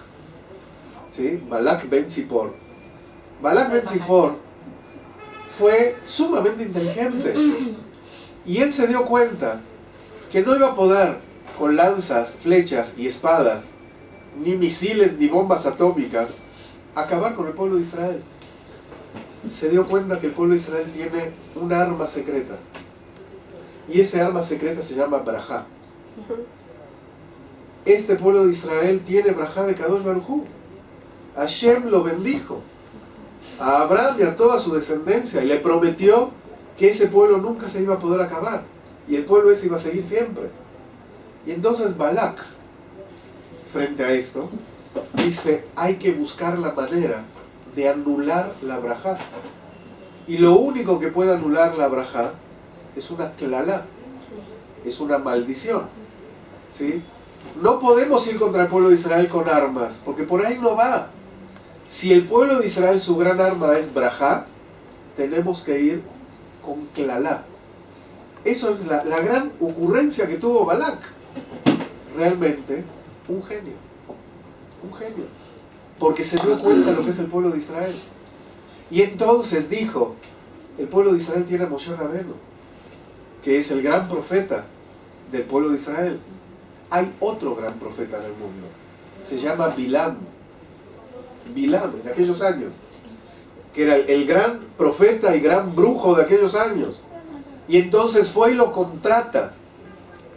¿sí?, Balak ben Zippor, Balak ben Zippor fue sumamente inteligente, y él se dio cuenta que no iba a poder con lanzas, flechas y espadas, ni misiles ni bombas atómicas, acabar con el pueblo de Israel. Se dio cuenta que el pueblo de Israel tiene un arma secreta, y ese arma secreta se llama Brajá. Este pueblo de Israel tiene Brajá de Kadosh Baruj Hu. Hashem lo bendijo a Abraham y a toda su descendencia, y le prometió que ese pueblo nunca se iba a poder acabar, y el pueblo ese iba a seguir siempre. Y entonces Balak, frente a esto, dice, hay que buscar la manera de anular la brajá. Y lo único que puede anular la brajá es una clalá, es una maldición, ¿sí? No podemos ir contra el pueblo de Israel con armas, porque por ahí no va. Si el pueblo de Israel, su gran arma es brajá, tenemos que ir con clalá. Eso es la gran ocurrencia que tuvo Balak. Realmente, un genio. Un genio. Porque se dio cuenta de lo que es el pueblo de Israel. Y entonces dijo, el pueblo de Israel tiene a Moshe Rabenu, que es el gran profeta del pueblo de Israel. Hay otro gran profeta en el mundo. Se llama Bilam. Bilam, en aquellos años. Que era el gran profeta y gran brujo de aquellos años. Y entonces fue y lo contrata.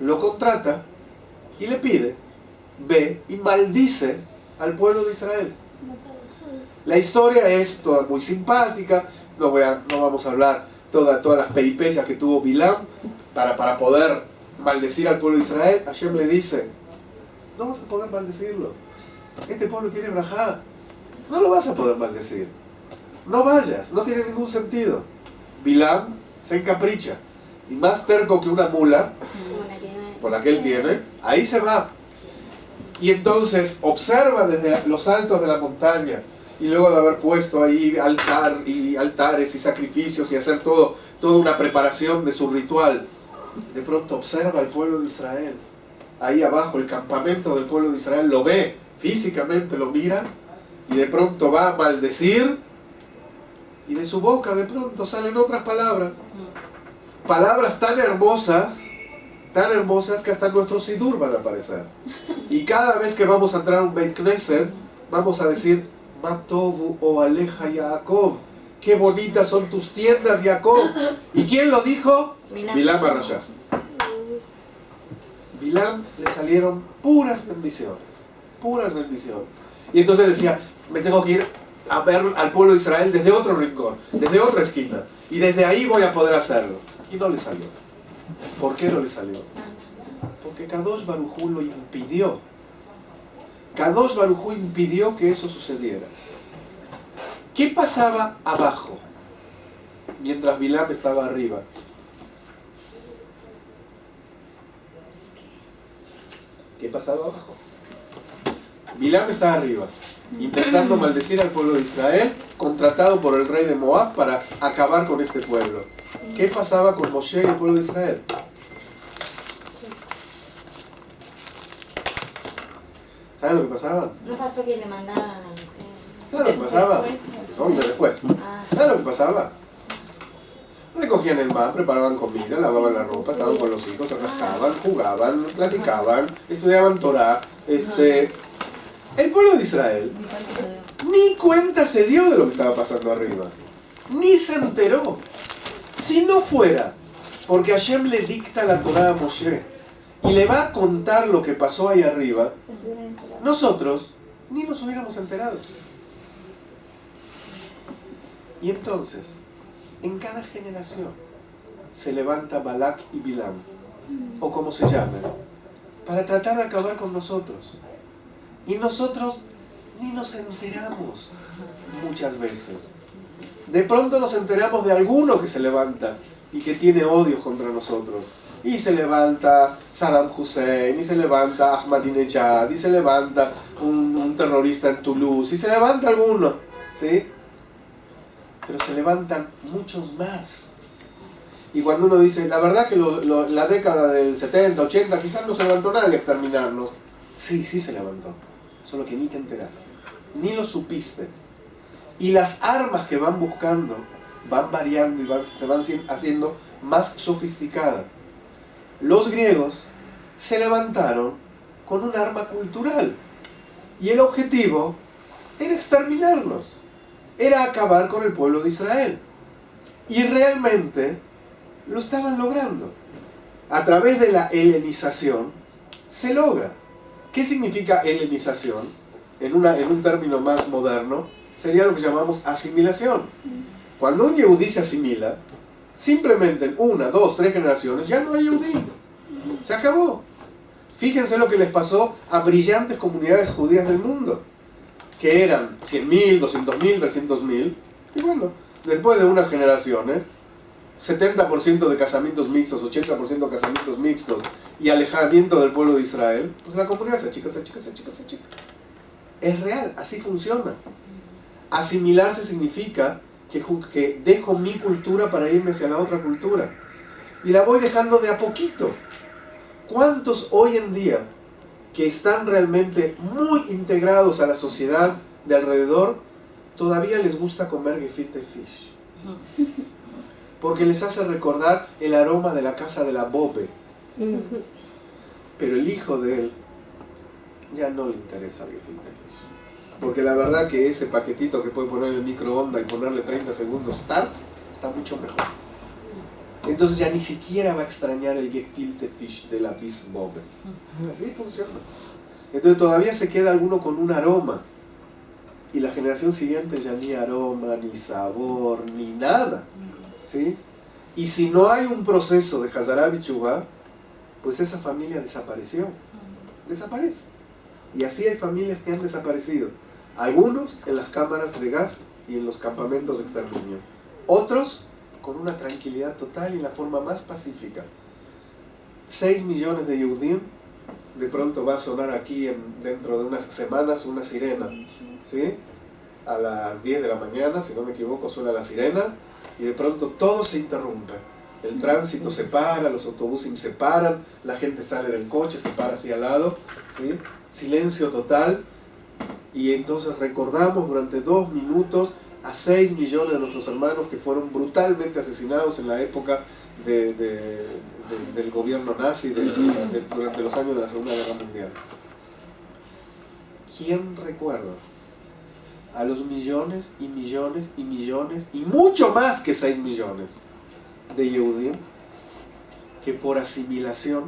Lo contrata y le pide, ve y maldice al pueblo de Israel. La historia es toda muy simpática, no vamos a hablar todas las peripecias que tuvo Bilam para poder maldecir al pueblo de Israel. Hashem le dice, no vas a poder maldecirlo, este pueblo tiene brajá, no lo vas a poder maldecir, no vayas, no tiene ningún sentido. Bilam se encapricha, y más terco que una mula, por la que él tiene, ahí se va. Y entonces observa desde los altos de la montaña, y luego de haber puesto ahí altares y sacrificios y hacer toda una preparación de su ritual, de pronto observa al pueblo de Israel. Ahí abajo, el campamento del pueblo de Israel, lo ve físicamente, lo mira, y de pronto va a maldecir, y de su boca de pronto salen otras palabras. Palabras tan hermosas que hasta nuestros sidur van a aparecer. Y cada vez que vamos a entrar a un Beit Knesset, vamos a decir, Matovu o Aleja Yaakov, qué bonitas son tus tiendas, Jacob. ¿Y quién lo dijo? Bilam Arashá. Bilam le salieron puras bendiciones. Y entonces decía, me tengo que ir a ver al pueblo de Israel desde otro rincón, desde otra esquina. Y desde ahí voy a poder hacerlo. Y no le salió. ¿Por qué no le salió? Porque Kadosh Baruj Hu lo impidió. Kadosh Baruj Hu impidió que eso sucediera. ¿Qué pasaba abajo mientras Bilam estaba arriba? ¿Qué pasaba abajo? Bilam estaba arriba, intentando maldecir al pueblo de Israel, contratado por el rey de Moab para acabar con este pueblo. ¿Qué pasaba con Moshe y el pueblo de Israel? ¿Saben lo que pasaba? No pasó que le mandaban a la mujer. ¿Saben lo que pasaba? Son de después. ¿Saben lo que pasaba? Recogían el mar, preparaban comida, lavaban la ropa, estaban con los hijos, se rascaban, jugaban, platicaban, estudiaban Torah. El pueblo de Israel ni cuenta se dio de lo que estaba pasando arriba. Ni se enteró. Si no fuera porque Hashem le dicta la Torah a Moshe y le va a contar lo que pasó ahí arriba, nosotros ni nos hubiéramos enterado. Y entonces, en cada generación se levanta Balak y Bilam, o como se llamen, para tratar de acabar con nosotros. Y nosotros ni nos enteramos muchas veces. De pronto nos enteramos de alguno que se levanta y que tiene odios contra nosotros. Y se levanta Saddam Hussein, y se levanta Ahmadinejad, y se levanta un terrorista en Toulouse, y se levanta alguno, ¿sí? Pero se levantan muchos más. Y cuando uno dice, la verdad que la década del 70, 80, quizás no se levantó nadie a exterminarnos. Sí, sí se levantó. Solo que ni te enteraste, ni lo supiste. Y las armas que van buscando van variando y se van haciendo más sofisticadas. Los griegos se levantaron con un arma cultural. Y el objetivo era exterminarlos. Era acabar con el pueblo de Israel. Y realmente lo estaban logrando. A través de la helenización se logra. ¿Qué significa helenización? En un término más moderno, sería lo que llamamos asimilación. Cuando un yehudí se asimila, simplemente en 1, 2, 3 generaciones ya no hay yehudí. Se acabó. Fíjense lo que les pasó a brillantes comunidades judías del mundo, que eran 100.000, 200.000, 300.000, y bueno, después de unas generaciones, 70% de casamientos mixtos, 80% de casamientos mixtos y alejamiento del pueblo de Israel, pues la comunidad se achica. Es real, así funciona. Asimilarse significa que dejo mi cultura para irme hacia la otra cultura. Y la voy dejando de a poquito. ¿Cuántos hoy en día que están realmente muy integrados a la sociedad de alrededor, todavía les gusta comer gefilte fish? Porque les hace recordar el aroma de la casa de la Bobe. Pero el hijo de él ya no le interesa el gefilte fish. Porque la verdad que ese paquetito que puede poner en el microondas y ponerle 30 segundos start, está mucho mejor. Entonces ya ni siquiera va a extrañar el gefilte fish de la Bis Bobe. Así funciona. Entonces todavía se queda alguno con un aroma. Y la generación siguiente ya ni aroma, ni sabor, ni nada. ¿Sí? Y si no hay un proceso de Hazará Bichubá, pues esa familia desapareció. Desaparece. Y así hay familias que han desaparecido. Algunos en las cámaras de gas y en los campamentos de exterminio. Otros con una tranquilidad total y en la forma más pacífica. 6 millones de Yehudim, de pronto va a sonar aquí dentro de unas semanas una sirena. ¿Sí? A las 10 de la mañana, si no me equivoco, suena la sirena y de pronto todo se interrumpe. El tránsito se para, los autobuses se paran, la gente sale del coche, se para así al lado, ¿sí? Silencio total Y entonces recordamos durante 2 minutos a 6 millones de nuestros hermanos que fueron brutalmente asesinados en la época del gobierno nazi durante los años de la Segunda Guerra Mundial. ¿Quién recuerda a los millones y millones y millones y mucho más que 6 millones de Yehudim que por asimilación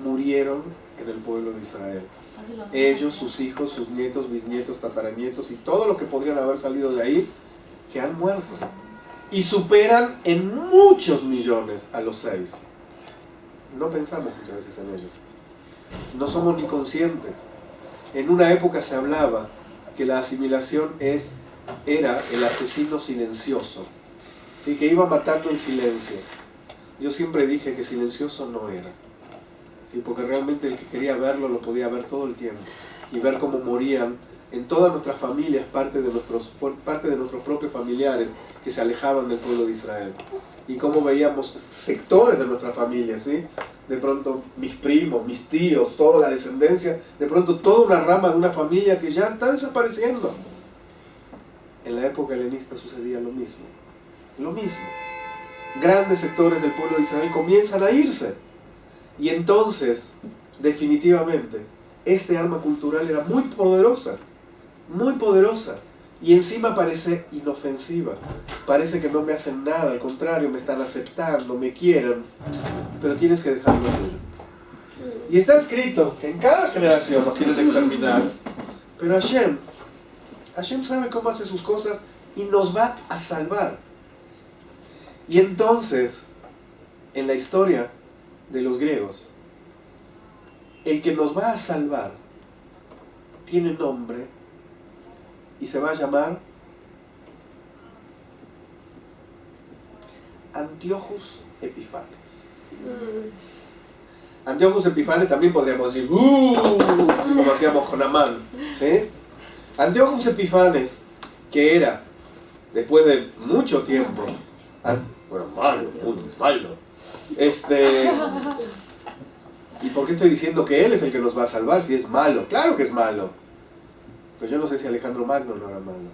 murieron en el pueblo de Israel? Ellos, sus hijos, sus nietos, bisnietos, tataranietos y todo lo que podrían haber salido de ahí, que han muerto. Y superan en muchos millones a los 6. No pensamos muchas veces en ellos. No somos ni conscientes. En una época se hablaba que la asimilación era el asesino silencioso, ¿sí? Que iba matando en silencio. Yo siempre dije que silencioso no era, ¿sí? Porque realmente el que quería verlo lo podía ver todo el tiempo y ver cómo morían en todas nuestras familias parte de nuestros propios familiares que se alejaban del pueblo de Israel, y cómo veíamos sectores de nuestra familia, ¿sí? De pronto mis primos, mis tíos, toda la descendencia, de pronto toda una rama de una familia que ya está desapareciendo. En la época helenista sucedía lo mismo. Grandes sectores del pueblo de Israel comienzan a irse. Y entonces, definitivamente, este arma cultural era muy poderosa. Y encima parece inofensiva. Parece que no me hacen nada, al contrario, me están aceptando, me quieren. Pero tienes que dejarlo tuyo. Y está escrito que en cada generación nos quieren exterminar. Pero Hashem sabe cómo hace sus cosas y nos va a salvar. Y entonces, en la historia de los griegos, el que nos va a salvar tiene nombre y se va a llamar Antíochus Epifanes. Antíochus Epifanes también podríamos decir como hacíamos con Amán, ¿sí? Antíochus Epifanes, que era, después de mucho tiempo, muy malo. ¿Y por qué estoy diciendo que él es el que nos va a salvar si es malo? Claro que es malo. Pero yo no sé si Alejandro Magno no era malo.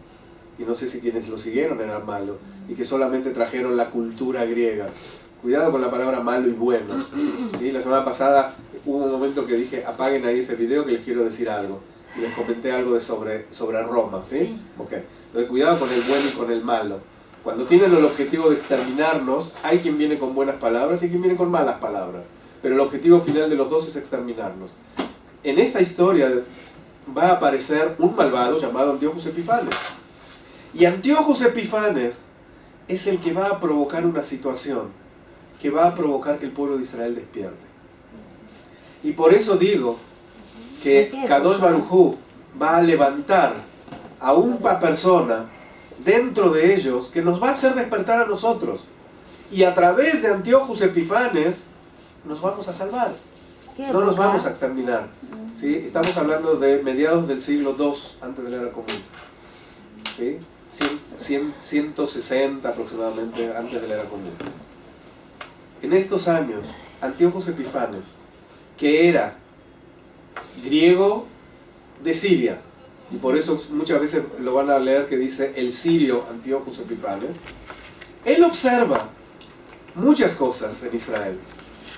Y no sé si quienes lo siguieron eran malos. Y que solamente trajeron la cultura griega. Cuidado con la palabra malo y bueno. ¿Sí? La semana pasada hubo un momento que dije, apaguen ahí ese video que les quiero decir algo. Y les comenté algo sobre Roma. ¿Sí? Okay. Entonces cuidado con el bueno y con el malo. Cuando tienen el objetivo de exterminarnos, hay quien viene con buenas palabras y quien viene con malas palabras. Pero el objetivo final de los dos es exterminarnos. En esta historia va a aparecer un malvado llamado Antíochus Epifanes. Y Antíochus Epifanes es el que va a provocar una situación que va a provocar que el pueblo de Israel despierte. Y por eso digo que Kadosh Baruj Hu va a levantar a una persona dentro de ellos que nos va a hacer despertar a nosotros. Y a través de Antíochus Epifanes nos vamos a salvar. No nos vamos a exterminar. ¿Sí? Estamos hablando de mediados del siglo II antes de la era común. ¿Sí? 160 aproximadamente antes de la era común. En estos años, Antíochus Epifanes, que era griego de Siria, y por eso muchas veces lo van a leer que dice el sirio Antíochus Epifanes, él observa muchas cosas en Israel.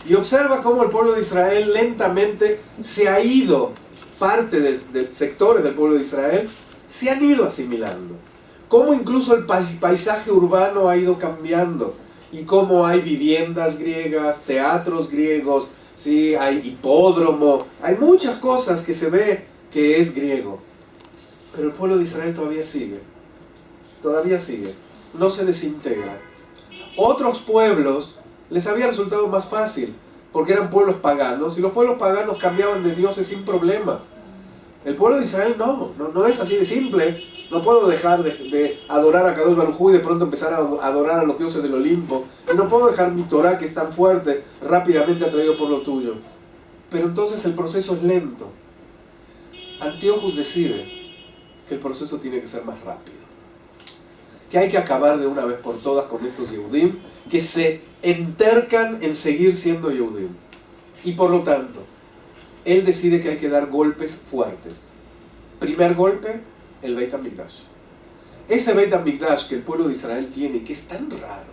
Y observa cómo el pueblo de Israel lentamente se ha ido, parte de sectores del pueblo de Israel se han ido asimilando. Cómo incluso el paisaje urbano ha ido cambiando. Y cómo hay viviendas griegas, teatros griegos, ¿sí? Hay hipódromo, hay muchas cosas que se ve que es griego. Pero el pueblo de Israel todavía sigue, no se desintegra. Otros pueblos les había resultado más fácil, porque eran pueblos paganos, y los pueblos paganos cambiaban de dioses sin problema. El pueblo de Israel no es así de simple. No puedo dejar de adorar a Kadosh Baruj Hu y de pronto empezar a adorar a los dioses del Olimpo. Y no puedo dejar mi Torah, que es tan fuerte, rápidamente atraído por lo tuyo. Pero entonces el proceso es lento. Antíochus decide que el proceso tiene que ser más rápido. Que hay que acabar de una vez por todas con estos Yehudim que se entercan en seguir siendo Yehudim. Y por lo tanto, él decide que hay que dar golpes fuertes. Primer golpe, el Beit HaMikdash. Ese Beit HaMikdash que el pueblo de Israel tiene, que es tan raro,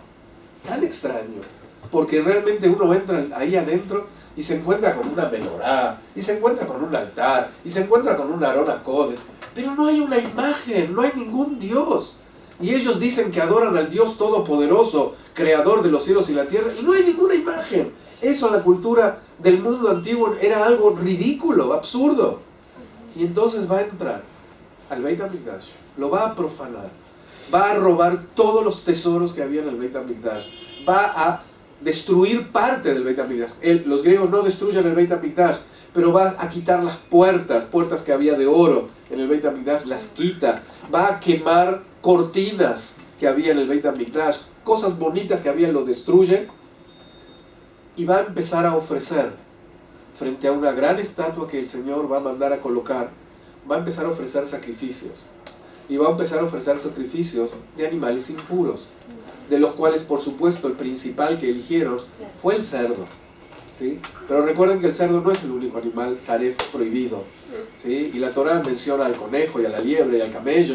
tan extraño, porque realmente uno entra ahí adentro y se encuentra con una menorá, y se encuentra con un altar, y se encuentra con un Aarón HaKodesh, pero no hay una imagen, no hay ningún Dios. Y ellos dicen que adoran al Dios Todopoderoso, Creador de los cielos y la tierra, y no hay ninguna imagen. Eso en la cultura del mundo antiguo era algo ridículo, absurdo. Y entonces va a entrar al Beit HaMikdash, lo va a profanar, va a robar todos los tesoros que había en el Beit HaMikdash, va a destruir parte del Beit HaMikdash. Los griegos no destruyen el Beit HaMikdash, pero va a quitar las puertas que había de oro en el Beit HaMikdash, las quita, va a quemar cortinas que había en el Beit HaMikdash, cosas bonitas que había, lo destruye, y va a empezar a ofrecer frente a una gran estatua que el Señor va a mandar a colocar, va a empezar a ofrecer sacrificios, y va a empezar a ofrecer sacrificios de animales impuros, de los cuales por supuesto el principal que eligieron fue el cerdo, ¿sí? Pero recuerden que el cerdo no es el único animal taref prohibido, ¿sí? Y la Torá menciona al conejo y a la liebre y al camello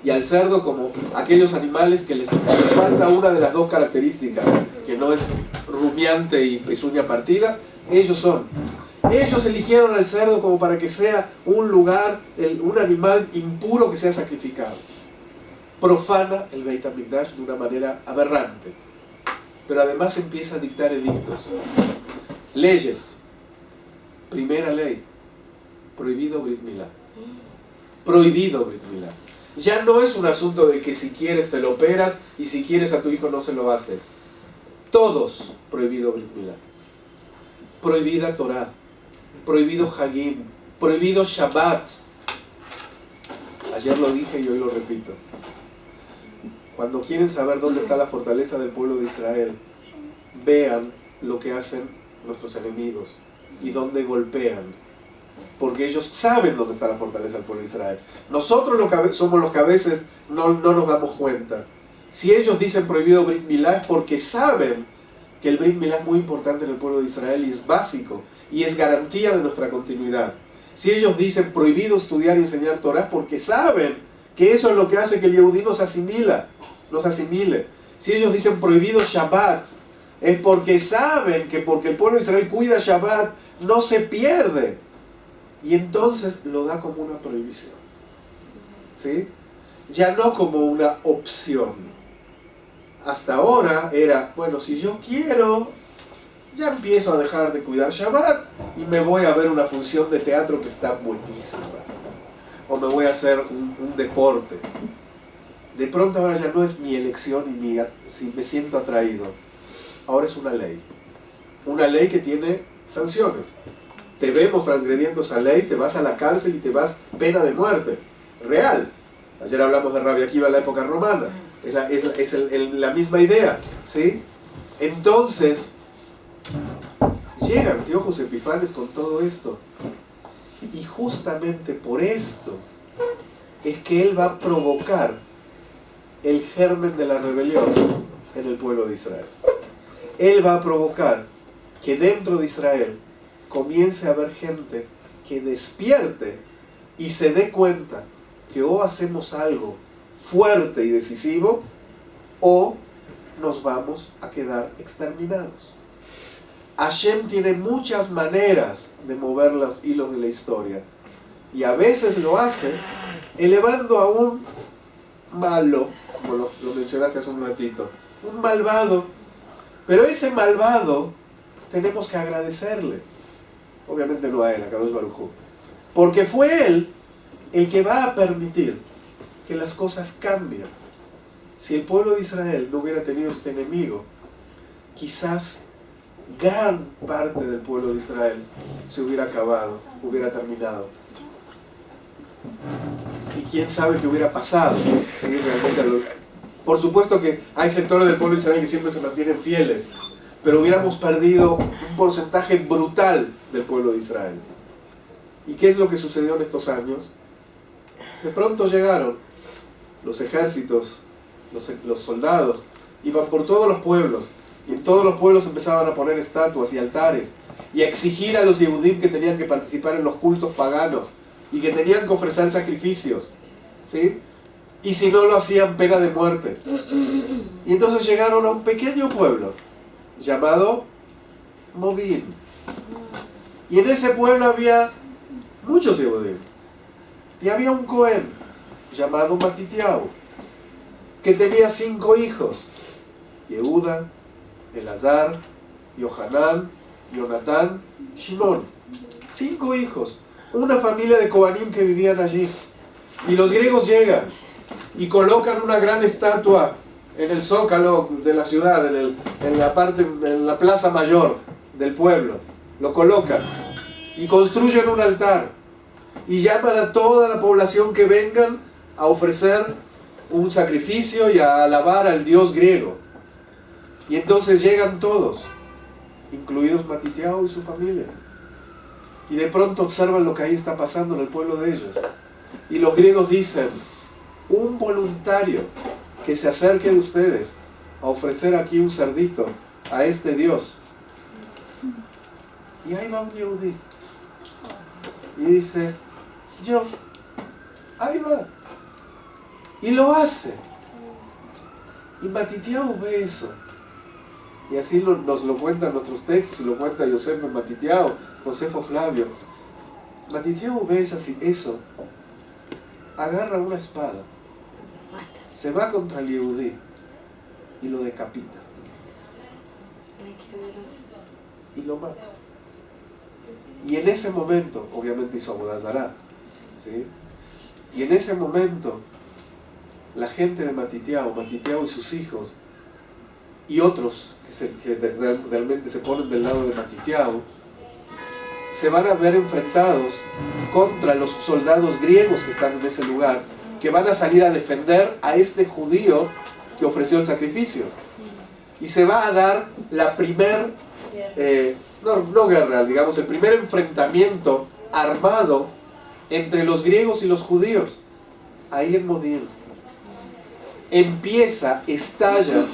y al cerdo como aquellos animales que les falta una de las dos características, que no es rumiante y pezuña partida. Ellos eligieron al cerdo como para que sea un lugar, un animal impuro que sea sacrificado. Profana el Beit HaMikdash de una manera aberrante, pero además empieza a dictar edictos, leyes. Primera ley, prohibido Brit Milá. Prohibido Brit Milá. Ya no es un asunto de que si quieres te lo operas y si quieres a tu hijo no se lo haces. Todos prohibido Brit Milá. Prohibida Torah, prohibido Hagim, prohibido Shabbat. Ayer lo dije y hoy lo repito. Cuando quieren saber dónde está la fortaleza del pueblo de Israel, vean lo que hacen nuestros enemigos y dónde golpean, porque ellos saben dónde está la fortaleza del pueblo de Israel. Nosotros somos los que a veces no nos damos cuenta. Si ellos dicen prohibido Brit Milá es porque saben que el Brit Milá es muy importante en el pueblo de Israel y es básico y es garantía de nuestra continuidad. Si ellos dicen prohibido estudiar y enseñar Torah es porque saben que eso es lo que hace que el Yehudí nos asimile. Si ellos dicen prohibido Shabbat, es porque saben que porque el pueblo de Israel cuida Shabbat, no se pierde. Y entonces lo da como una prohibición, ¿sí? Ya no como una opción. Hasta ahora era, bueno, si yo quiero, ya empiezo a dejar de cuidar Shabbat y me voy a ver una función de teatro que está buenísima. O me voy a hacer un deporte. De pronto ahora ya no es mi elección y si me siento atraído. Ahora es una ley. Una ley que tiene sanciones. Te vemos transgrediendo esa ley, te vas a la cárcel y te vas pena de muerte. Real. Ayer hablamos de Rabbi Akiva en la época romana. Es la misma idea, ¿sí? Entonces, llegan Antíoco Epifanes con todo esto. Y justamente por esto es que él va a provocar el germen de la rebelión en el pueblo de Israel. Él va a provocar que dentro de Israel comience a haber gente que despierte y se dé cuenta que o hacemos algo fuerte y decisivo o nos vamos a quedar exterminados. Hashem tiene muchas maneras de mover los hilos de la historia y a veces lo hace elevando a un malo, como lo mencionaste hace un ratito, un malvado, pero ese malvado tenemos que agradecerle, obviamente no a él, a Kadosh Baruj Hu, porque fue él el que va a permitir que las cosas cambien. Si el pueblo de Israel no hubiera tenido este enemigo, quizás gran parte del pueblo de Israel se hubiera acabado, hubiera terminado. Y quién sabe qué hubiera pasado, ¿sí? Por supuesto que hay sectores del pueblo de Israel que siempre se mantienen fieles, pero hubiéramos perdido un porcentaje brutal del pueblo de Israel. ¿Y qué es lo que sucedió en estos años? De pronto llegaron los ejércitos, los soldados, iban por todos los pueblos, y en todos los pueblos empezaban a poner estatuas y altares y exigir a los Yehudim que tenían que participar en los cultos paganos y que tenían que ofrecer sacrificios, ¿sí? Y si no lo hacían, pena de muerte. Y entonces llegaron a un pequeño pueblo llamado Modín. Y en ese pueblo había muchos Yehudim. Y había un Cohen llamado Matitiao, que tenía 5 hijos: Yehuda, Elazar, Yohanan, Jonatán, Shimón. 5 hijos. Una familia de Kohanim que vivían allí. Y los griegos llegan y colocan una gran estatua en el zócalo de la ciudad, en la plaza mayor del pueblo. Lo colocan y construyen un altar y llaman a toda la población que vengan a ofrecer un sacrificio y a alabar al dios griego. Y entonces llegan todos, incluidos Matitiao y su familia, y de pronto observan lo que ahí está pasando en el pueblo de ellos. Y los griegos dicen: un voluntario que se acerque de ustedes a ofrecer aquí un cerdito a este dios. Y ahí va un Yehudí y dice: yo. Ahí va. Y lo hace. Y Matitiao ve eso. Y así nos lo cuentan nuestros textos, y lo cuenta Yosef en Matitiao, Josefo Flavio. Matitiao ve eso, agarra una espada, se va contra el Yehudí y lo decapita. Y lo mata. Y en ese momento, obviamente hizo Avodah Zará, ¿sí? Y en ese momento, la gente de Matitiao y sus hijos, y otros que realmente se ponen del lado de Matitiao, se van a ver enfrentados contra los soldados griegos que están en ese lugar, que van a salir a defender a este judío que ofreció el sacrificio. Y se va a dar la primer, no guerra, digamos, el primer enfrentamiento armado entre los griegos y los judíos, ahí en Modín. Estalla,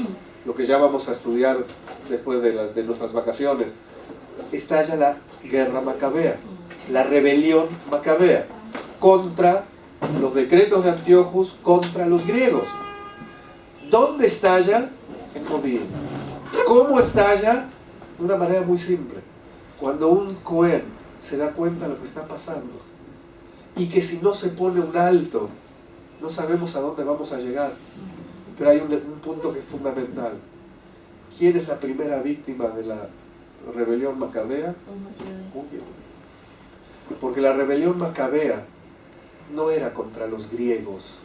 lo que ya vamos a estudiar después de nuestras vacaciones, estalla la guerra macabea, la rebelión macabea, contra los decretos de Antíochus, contra los griegos. ¿Dónde estalla? En Modín. ¿Cómo estalla? De una manera muy simple. Cuando un Cohen se da cuenta de lo que está pasando, y que si no se pone un alto, no sabemos a dónde vamos a llegar. Pero hay un punto que es fundamental. ¿Quién es la primera víctima de la rebelión macabea? Un Yehudí. Porque la rebelión macabea no era contra los griegos.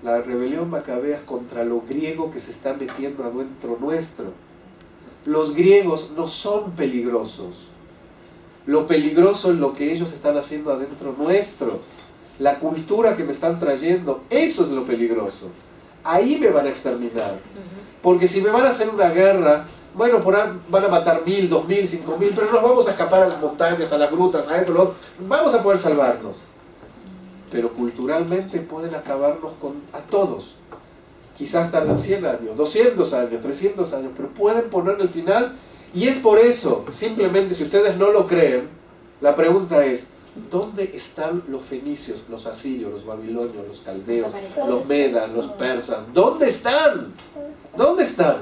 La rebelión macabea es contra lo griego que se está metiendo adentro nuestro. Los griegos no son peligrosos. Lo peligroso es lo que ellos están haciendo adentro nuestro. La cultura que me están trayendo, eso es lo peligroso. Ahí me van a exterminar. Porque si me van a hacer una guerra, bueno, por ahí van a matar 1000, 2000, 5000, pero nos vamos a escapar a las montañas, a las grutas, a esto, vamos a poder salvarnos. Pero culturalmente pueden acabarnos a todos. Quizás tarden 100 años, 200 años, 300 años, pero pueden poner el final. Y es por eso, simplemente, si ustedes no lo creen, la pregunta es: ¿dónde están los fenicios, los asirios, los babilonios, los caldeos, los medas, los persas? ¿Dónde están? ¿Dónde están?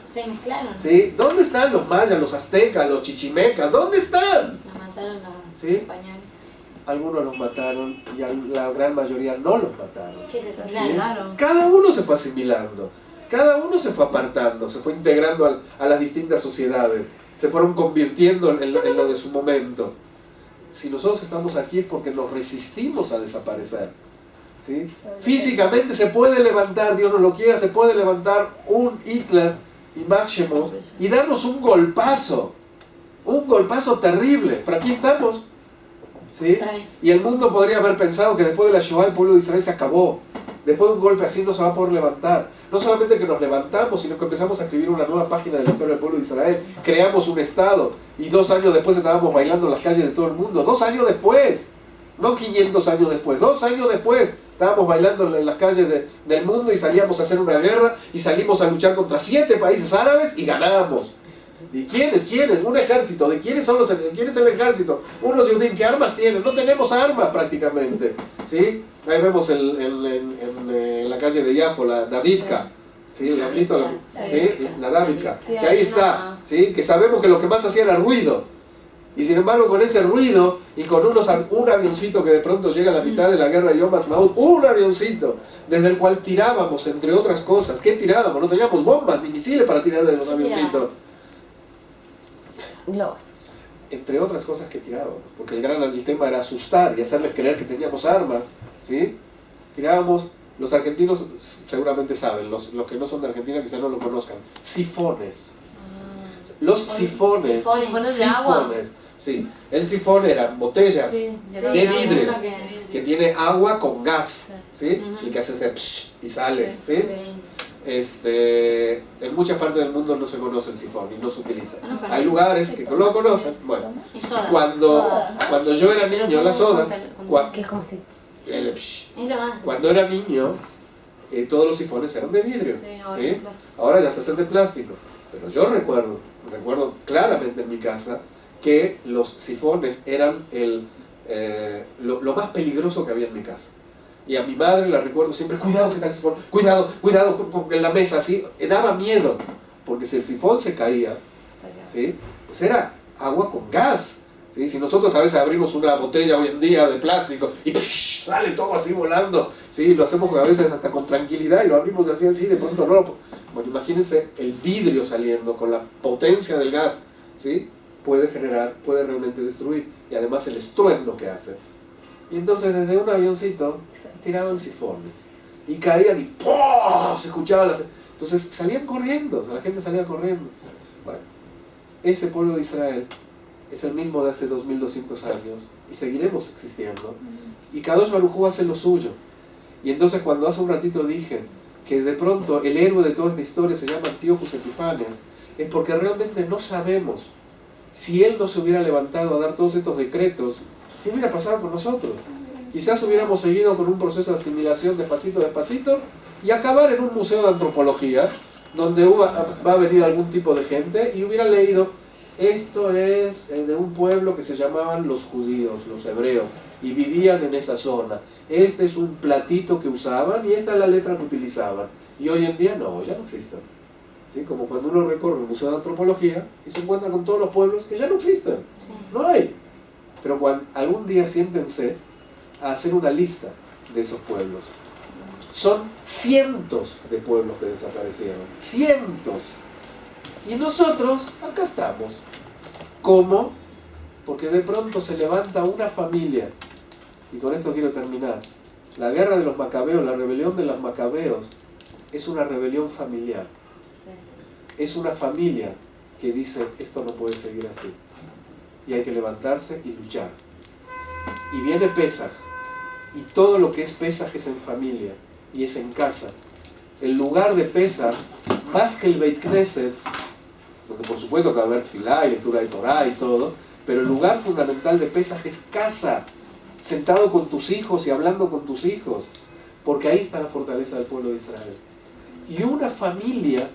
Se mezclaron. ¿Sí? ¿Dónde están los mayas, los aztecas, los chichimecas? ¿Dónde están? Nos mataron los ¿Sí? españoles. Algunos los mataron y la gran mayoría no los mataron. ¿Qué se asimilaron? Cada uno se fue asimilando, cada uno se fue apartando, se fue integrando a las distintas sociedades, se fueron convirtiendo en lo de su momento. Si nosotros estamos aquí es porque nos resistimos a desaparecer, ¿sí? Físicamente se puede levantar, Dios no lo quiera, se puede levantar un Hitler y Máximo y darnos un golpazo terrible, pero aquí estamos, ¿sí? Y el mundo podría haber pensado que después de la Shoah el pueblo de Israel se acabó. Después de un golpe así no se va a poder levantar. No solamente que nos levantamos, sino que empezamos a escribir una nueva página de la historia del pueblo de Israel. Creamos un estado y 2 años después estábamos bailando en las calles de todo el mundo. 2 años después, no 500 años después, 2 años después estábamos bailando en las calles del mundo y salíamos a hacer una guerra y salimos a luchar contra 7 países árabes y ganamos. ¿Y quiénes? Un ejército. ¿De quién es el ejército? Unos judíos. ¿Qué armas tienen? No tenemos armas prácticamente. ¿Sí? Ahí vemos en la calle de Yafo, la Davidka. ¿Sí? ¿La han visto? ¿Sí? La Davidka. Sí, Que ahí está. ¿Sí? Que sabemos que lo que más hacía era ruido. Y sin embargo, con ese ruido y con un avioncito que de pronto llega a la mitad de la guerra de Yom Ha'atzmaut, un avioncito desde el cual tirábamos, entre otras cosas. ¿Qué tirábamos? No teníamos bombas ni misiles para tirar de los avioncitos. Globos. Entre otras cosas que tirábamos, porque el tema era asustar y hacerles creer que teníamos armas, ¿sí? Tirábamos, los argentinos seguramente saben, los que no son de Argentina quizás no lo conozcan, sifones. Los sifones. Sifones de agua. Sí, el sifón era botellas Sí, de vidrio que que tiene agua con gas, ¿sí? Y que hace ese psh y sale, ¿sí? En muchas partes del mundo no se conoce el sifón y no se utiliza. Hay lugares que no lo conocen. Bueno, Y soda. cuando yo era niño, la soda, Que es como si... el psh, Es lo más. cuando era niño, todos los sifones eran de vidrio, ¿sí? Ahora ya se hacen de plástico. Pero yo recuerdo claramente en mi casa que los sifones eran lo más peligroso que había en mi casa. Y a mi madre la recuerdo siempre, cuidado que está el sifón, cuidado, en la mesa, así, daba miedo, porque si el sifón se caía, ¿sí? Pues era agua con gas. ¿Sí? Si nosotros a veces abrimos una botella hoy en día de plástico y ¡push! Sale todo así volando, ¿sí? Lo hacemos a veces hasta con tranquilidad y lo abrimos así, de pronto no. Bueno, imagínense el vidrio saliendo con la potencia del gas, ¿sí? Puede realmente destruir, y además el estruendo que hace. Y entonces desde un avioncito tiraban sifones y caían y ¡pum! Se escuchaba entonces salían corriendo, la gente salía corriendo. Bueno, ese pueblo de Israel es el mismo de hace 2200 años y seguiremos existiendo. Y Kadosh Baruj Hu hace lo suyo. Y entonces cuando hace un ratito dije que de pronto el héroe de toda esta historia se llama Antíoco Epífanes, es porque realmente no sabemos si él no se hubiera levantado a dar todos estos decretos, ¿qué hubiera pasado con nosotros? Quizás hubiéramos seguido con un proceso de asimilación despacito y acabar en un museo de antropología donde va a venir algún tipo de gente y hubiera leído: esto es de un pueblo que se llamaban los judíos, los hebreos, y vivían en esa zona. Este es un platito que usaban y esta es la letra que utilizaban. Y hoy en día no, ya no existen. ¿Sí? Como cuando uno recorre el Museo de Antropología y se encuentra con todos los pueblos que ya no existen. No hay. Pero algún día siéntense a hacer una lista de esos pueblos. Son cientos de pueblos que desaparecieron. Cientos. Y nosotros acá estamos. ¿Cómo? Porque de pronto se levanta una familia. Y con esto quiero terminar. La guerra de los macabeos, la rebelión de los macabeos, es una rebelión familiar. Es una familia que dice: esto no puede seguir así. Y hay que levantarse y luchar. Y viene Pesaj. Y todo lo que es Pesaj es en familia. Y es en casa. El lugar de Pesaj, más que el Beit Knesset, donde por supuesto que va a haber tefilá y lectura de Torah y todo, pero el lugar fundamental de Pesaj es casa, sentado con tus hijos y hablando con tus hijos, porque ahí está la fortaleza del pueblo de Israel. Y una familia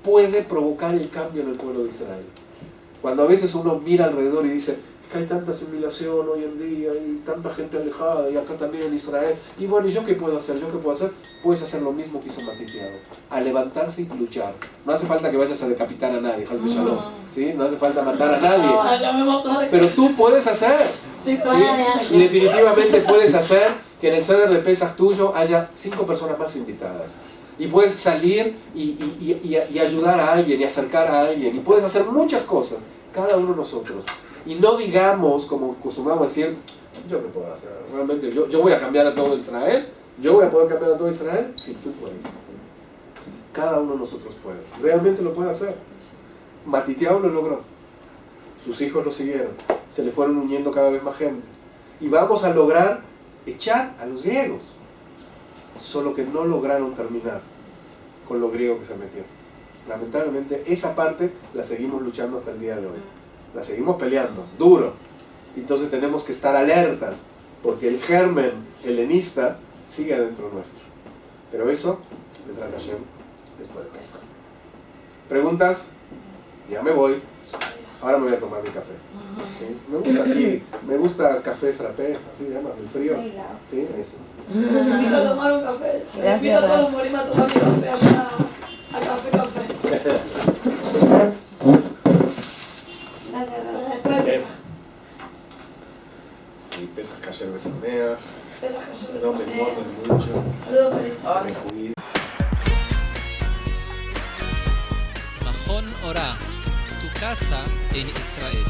puede provocar el cambio en el pueblo de Israel. Cuando a veces uno mira alrededor y dice: es que hay tanta asimilación hoy en día y tanta gente alejada, y acá también en Israel, y bueno, ¿y yo qué puedo hacer? Puedes hacer lo mismo que hizo Matitiano, a levantarse y luchar. No hace falta que vayas a decapitar a nadie, Haz Shalom, ¿sí? No hace falta matar a nadie, pero tú puedes hacer, ¿sí? Y definitivamente puedes hacer que en el Seder de Pesaj tuyo haya 5 personas más invitadas. Y puedes salir y ayudar a alguien y acercar a alguien, y puedes hacer muchas cosas, cada uno de nosotros. Y no digamos, como acostumbramos a decir: ¿yo qué puedo hacer? Realmente, yo voy a cambiar a todo Israel. ¿Yo voy a poder cambiar a todo Israel? Sí, tú puedes. Cada uno de nosotros puede. Realmente lo puede hacer. Matitiao lo logró. Sus hijos lo siguieron. Se le fueron uniendo cada vez más gente. Y vamos a lograr echar a los griegos. Solo que no lograron terminar con lo griego que se metió. Lamentablemente, esa parte la seguimos luchando hasta el día de hoy. La seguimos peleando, duro. Entonces tenemos que estar alertas, porque el germen helenista sigue adentro nuestro. Pero eso, Bezrat Hashem, después de pasar. ¿Preguntas? Ya me voy. Ahora me voy a tomar mi café. ¿Sí? Me gusta aquí, me gusta café frappé, así se llama, el frío. Sí, eso. Los invito a tomar un café. Les invito a todos los morimas a tomar mi café allá a Café Café. Gracias, Para Rafa. después de Pesaj. Y pesas Kasher Besameach. Pesaj Kasher No me Besameach. engorden mucho. Saludos a Lisa. Se me cuiden. Mahon Ora, tu casa en Israel.